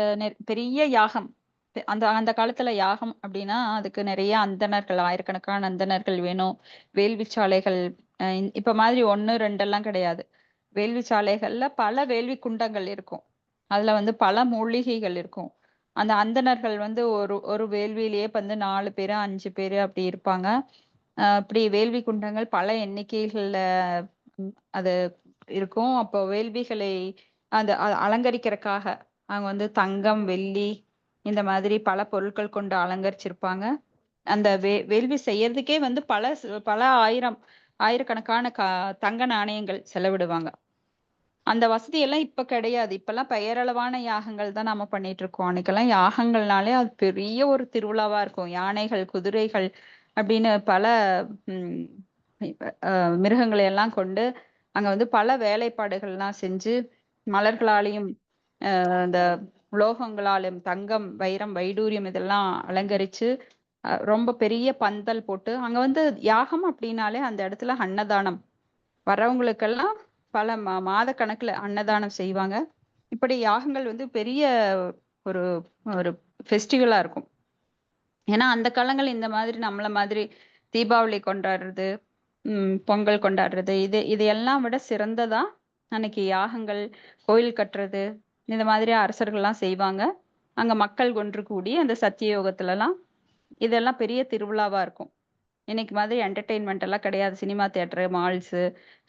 Speaker 2: பெரிய யாகம், அந்த அந்த காலத்துல யாகம் அப்படின்னா அதுக்கு நிறைய அந்தணர்கள், ஆயிரக்கணக்கான அந்தணர்கள் வேணும். வேள்வி சாலைகள் இப்ப மாதிரி 1, 2 எல்லாம் கிடையாது. வேள்வி சாலைகள்ல பல வேள்வி குண்டங்கள் இருக்கும். அதுல வந்து பல மூலிகைகள் இருக்கும். அந்த அந்தணர்கள் வந்து ஒரு வேள்வியிலேயே வந்து 4 பேரு 5 பேரு அப்படி இருப்பாங்க. அப்படி வேள்வி குண்டங்கள் பல எண்ணிக்கைகள்ல அது இருக்கும். அப்போ வேள்விகளை அந்த அலங்கரிக்கிறதுக்காக அவங்க வந்து தங்கம், வெள்ளி இந்த மாதிரி பல பொருட்கள் கொண்டு அலங்கரிச்சிருப்பாங்க. அந்த வேள்வி செய்யறதுக்கே வந்து பல ஆயிரக்கணக்கான தங்க நாணயங்கள் செலவிடுவாங்க. அந்த வசதி எல்லாம் இப்ப கிடையாது. இப்பெல்லாம் பெயரளவான யாகங்கள் தான் நாம பண்ணிட்டு இருக்கோம். அன்னைக்கெல்லாம் யாகங்கள்னாலே அது பெரிய ஒரு திருவிழாவா இருக்கும். யானைகள், குதிரைகள் அப்படின்னு பல மிருகங்களை எல்லாம் கொண்டு அங்க வந்து பல வேலைப்பாடுகள்லாம் செஞ்சு மலர்களாலையும் இந்த உலோகங்களாலும் தங்கம், வைரம், வைடூரியம் இதெல்லாம் அலங்கரிச்சு ரொம்ப பெரிய பந்தல் போட்டு அங்க வந்து யாகம் அப்படின்னாலே அந்த இடத்துல அன்னதானம், வர்றவங்களுக்கெல்லாம் பல மாத கணக்குல அன்னதானம் செய்வாங்க. இப்படி யாகங்கள் வந்து பெரிய ஒரு ஒரு ஃபெஸ்டிவலா இருக்கும். ஏன்னா அந்த காலங்கள் இந்த மாதிரி நம்மள மாதிரி தீபாவளி கொண்டாடுறது, பொங்கல் கொண்டாடுறது, இதையெல்லாம் விட சிறந்ததா அன்னைக்கு யாகங்கள், கோயில் கட்டுறது இந்த மாதிரி அரசர்கள்லாம் செய்வாங்க. அங்க மக்கள் ஒன்று கூடி அந்த சத்தியயோகத்துல எல்லாம் இதெல்லாம் பெரிய திருவிழாவா இருக்கும். இன்னைக்கு மாதிரி என்டர்டெயின்மெண்ட் எல்லாம் கிடையாது. Cinema theatre, malls,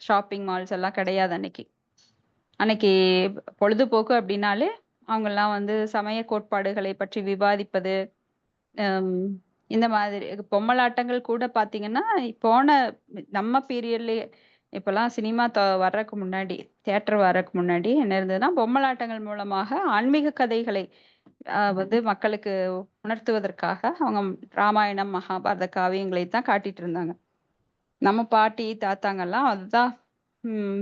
Speaker 2: shopping malls எல்லாம் கிடையாது. அன்னைக்கு பொழுதுபோக்கு அப்படின்னாலே அவங்கெல்லாம் வந்து சமய கோட்பாடுகளை பற்றி விவாதிப்பது, இந்த மாதிரி பொம்மலாட்டங்கள் கூட பாத்தீங்கன்னா போன நம்ம பீரியட்லயே இப்பெல்லாம் சினிமா வர்றதுக்கு முன்னாடி, தியேட்டர் வர்றதுக்கு முன்னாடி என்ன இருந்ததுன்னா பொம்மலாட்டங்கள் மூலமாக ஆன்மீக கதைகளை வந்து மக்களுக்கு உணர்த்துவதற்காக அவங்க ராமாயணம், மகாபாரத காவியங்களை தான் காட்டிட்டு இருந்தாங்க. நம்ம பாட்டி தாத்தாங்கெல்லாம் அதுதான்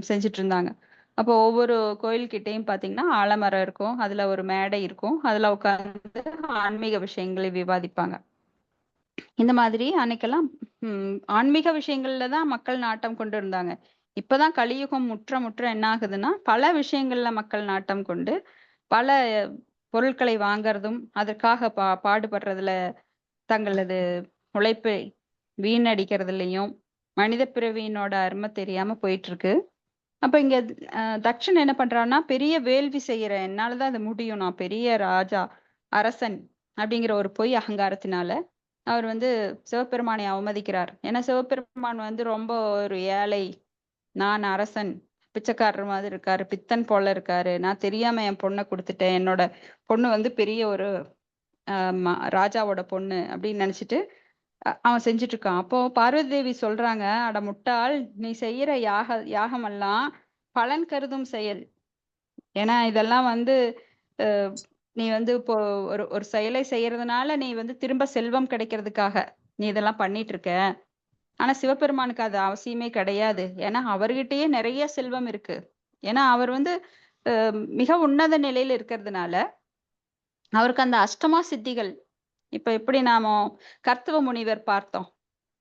Speaker 2: செஞ்சுட்டு இருந்தாங்க. அப்போ ஒவ்வொரு கோயில்கிட்டையும் பாத்தீங்கன்னா ஆலமரம் இருக்கும், அதுல ஒரு மேடை இருக்கும், அதுல உட்கார்ந்து ஆன்மீக விஷயங்களை விவாதிப்பாங்க. இந்த மாதிரி அன்னைக்கெல்லாம் ஆன்மீக விஷயங்கள்ல தான் மக்கள் நாட்டம் கொண்டு இருந்தாங்க. இப்பதான் கலியுகம் முற்ற என்ன ஆகுதுன்னா பல விஷயங்கள்ல மக்கள் நாட்டம் கொண்டு பல பொருட்களை வாங்கறதும் அதற்காக பாடுபடுறதுல தங்களது உழைப்பை வீணடிக்கிறதுலயும் மனித பிறவியினோட அருமை தெரியாம போயிட்டு இருக்கு. அப்ப இங்க தக்ஷன் என்ன பண்றான்னா, பெரிய வேள்வி செய்யற என்னாலதான் அது முடியும், நான் பெரிய ராஜா அரசன் அப்படிங்கிற ஒரு பொய் அகங்காரத்தினால அவர் வந்து சிவபெருமானை அவமதிக்கிறார். ஏன்னா சிவபெருமான் வந்து ரொம்ப ஒரு ஏழை, நான் அரசன், பிச்சைக்காரர் மாதிரி இருக்காரு, பித்தன் போல இருக்காரு, நான் தெரியாம என் பொண்ணை கொடுத்துட்டேன், என்னோட பொண்ணு வந்து பெரிய ஒரு ராஜாவோட பொண்ணு அப்படின்னு நினைச்சிட்டு அவன் செஞ்சுட்டு இருக்கான். அப்போ பார்வதி தேவி சொல்றாங்க, அட முட்டாள், நீ செய்யற யாகமெல்லாம் பலன் கருதும் செயல். ஏன்னா இதெல்லாம் வந்து நீ வந்து இப்போ ஒரு செயலை செய்யறதுனால நீ வந்து திரும்ப செல்வம் கிடைக்கிறதுக்காக நீ இதெல்லாம் பண்ணிட்டு இருக்க. ஆனா சிவபெருமானுக்கு அது அவசியமே கிடையாது. ஏன்னா அவர்கிட்டயே நிறைய செல்வம் இருக்கு. ஏன்னா அவர் வந்து மிக உன்னத நிலையில இருக்கிறதுனால அவருக்கு அந்த அஷ்டமா சித்திகள், இப்ப எப்படி நாம கர்த்தவ முனிவர் பார்த்தோம்.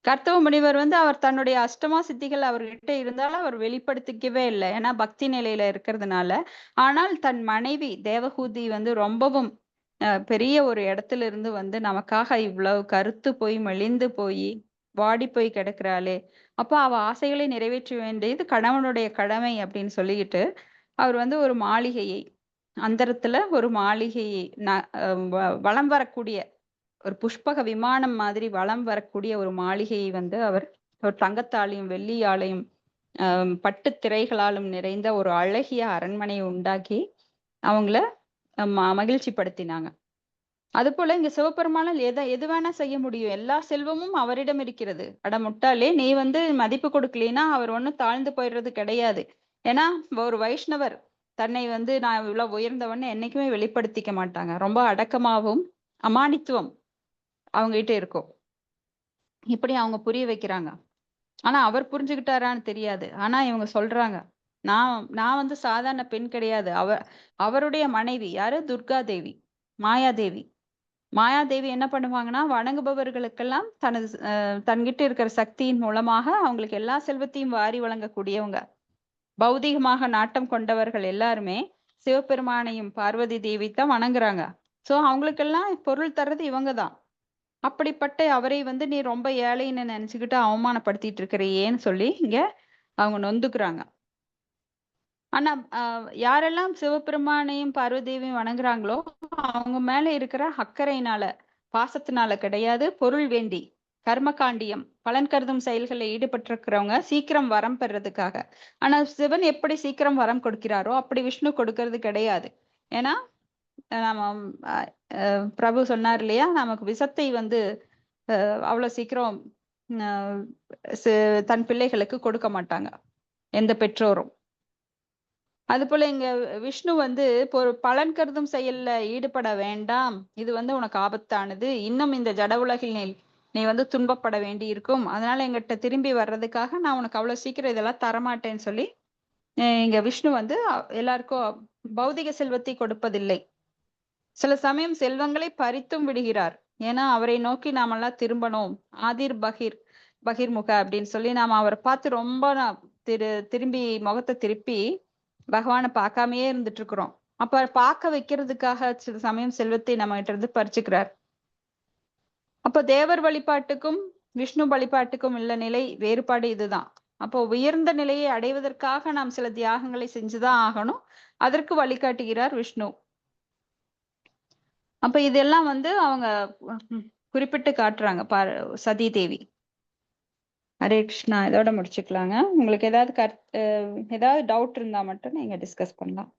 Speaker 2: கர்த்தவ முனிவர் வந்து அவர் தன்னுடைய அஷ்டமா சித்திகள் அவர்கிட்ட இருந்தாலும் அவர் வெளிப்படுத்திக்கவே இல்லை. ஏன்னா பக்தி நிலையில இருக்கிறதுனால. ஆனால் தன் மனைவி தேவகூதி வந்து ரொம்பவும் பெரிய ஒரு இடத்துல இருந்து வந்து நமக்காக இவ்வளவு கருத்து போய் மெலிந்து போய் வாடி போய் கிடக்குறாளே, அப்ப அவ ஆசைகளை நிறைவேற்ற வேண்டியது கணவனுடைய கடமை அப்படின்னு சொல்லிக்கிட்டு அவர் வந்து ஒரு மாளிகையை, அந்தரத்துல ஒரு மாளிகையை வலம் வரக்கூடிய ஒரு புஷ்பக விமானம் மாதிரி வலம் வரக்கூடிய ஒரு மாளிகையை வந்து அவர் ஒரு தங்கத்தாலையும் வெள்ளியாலையும் பட்டு திரைகளாலும் நிறைந்த ஒரு அழகிய அரண்மனையை உண்டாக்கி அவங்கள மகிழ்ச்சி படுத்தினாங்க. அது போல இங்க சிவபெருமானால் எது வேணா செய்ய முடியும். எல்லா செல்வமும் அவரிடம் இருக்கிறது. அட முட்டாளே, நீ மதிப்பு கொடுக்கலைன்னா அவர் ஒண்ணும் தாழ்ந்து போயிடுறது கிடையாது. ஏன்னா ஒரு வைஷ்ணவர் தன்னை நான் இவ்வளவு உயர்ந்தவன்னு என்னைக்குமே வெளிப்படுத்திக்க மாட்டாங்க. ரொம்ப அடக்கமாகவும் அமானித்துவம் அவங்க கிட்ட இருக்கும். இப்படி அவங்க புரிய வைக்கிறாங்க. ஆனா அவர் புரிஞ்சுக்கிட்டாரான்னு தெரியாது. ஆனா இவங்க சொல்றாங்க, நான் சாதாரண பெண் கிடையாது. அவருடைய மனைவி யாரு? துர்கா தேவி, மாயாதேவி. மாயாதேவி என்ன பண்ணுவாங்கன்னா, வணங்குபவர்களுக்கெல்லாம் தன்கிட்ட இருக்கிற சக்தியின் மூலமாக அவங்களுக்கு எல்லா செல்வத்தையும் வாரி வழங்கக்கூடியவங்க. பௌதிகமாக நாட்டம் கொண்டவர்கள் எல்லாருமே சிவபெருமானையும் பார்வதி தேவி தான் வணங்குறாங்க. சோ அவங்களுக்கெல்லாம் பொருள் தர்றது இவங்க தான். அப்படிப்பட்ட அவரை நீ ரொம்ப ஏழைன்னு நினைச்சுக்கிட்டு அவமானப்படுத்திட்டு இருக்கிறியேன்னு சொல்லி இங்க அவங்க நொந்துக்குறாங்க. ஆனா யாரெல்லாம் சிவபெருமானையும் பார்வதேவியும் வணங்குறாங்களோ அவங்க மேல இருக்கிற அக்கறையினால, பாசத்தினால கிடையாது, பொருள் வேண்டி கர்மகாண்டியம் பலன் கருதும் செயல்களில் ஈடுபட்டிருக்கிறவங்க சீக்கிரம் வரம் பெறதுக்காக. ஆனா சிவன் எப்படி சீக்கிரம் வரம் கொடுக்கிறாரோ அப்படி விஷ்ணு கொடுக்கறது கிடையாது. ஏன்னா நம்ம பிரபு சொன்னார் இல்லையா, நமக்கு விஷத்தை அவ்வளவு சீக்கிரம் தன் பிள்ளைகளுக்கு கொடுக்க மாட்டாங்க எந்த பெற்றோரும். அது போல இங்க விஷ்ணு பலன் கருதும் செயல்ல ஈடுபட வேண்டாம், இது உனக்கு ஆபத்தானது, இன்னும் இந்த ஜட உலகில் நீ துன்பப்பட வேண்டி இருக்கும், அதனால எங்கிட்ட திரும்பி வர்றதுக்காக நான் உனக்கு அவ்வளவு சீக்கிரம் இதெல்லாம் தரமாட்டேன்னு சொல்லி இங்க விஷ்ணு எல்லாருக்கும் பௌதிக செல்வத்தை கொடுப்பதில்லை. சில சமயம் செல்வங்களை பறித்தும் விடுகிறார். ஏன்னா அவரை நோக்கி நாமெல்லாம் திரும்பணும், ஆதிர் பகிர்முக அப்படின்னு சொல்லி நாம அவரை பார்த்து ரொம்ப திரும்பி முகத்தை திருப்பி பகவானை பார்க்காமயே இருந்துட்டு இருக்கிறோம். அப்ப பார்க்க வைக்கிறதுக்காக சில சமயம் செல்வத்தை நம்ம கிட்ட இருந்து பறிச்சுக்கிறார். அப்ப தேவர் வழிபாட்டுக்கும் விஷ்ணு வழிபாட்டுக்கும் உள்ள நிலை வேறுபாடு இதுதான். அப்போ உயர்ந்த நிலையை அடைவதற்காக நாம் சில தியாகங்களை செஞ்சுதான் ஆகணும். அதற்கு வழிகாட்டுகிறார் விஷ்ணு. அப்ப இதெல்லாம் அவங்க குறிப்பிட்டு காட்டுறாங்க சதி தேவி. ஹரே கிருஷ்ணா. இதோட முடிச்சுக்கலாங்க. உங்களுக்கு ஏதாவது டவுட் இருந்தா மட்டும் நீங்க டிஸ்கஸ் பண்ணலாம்.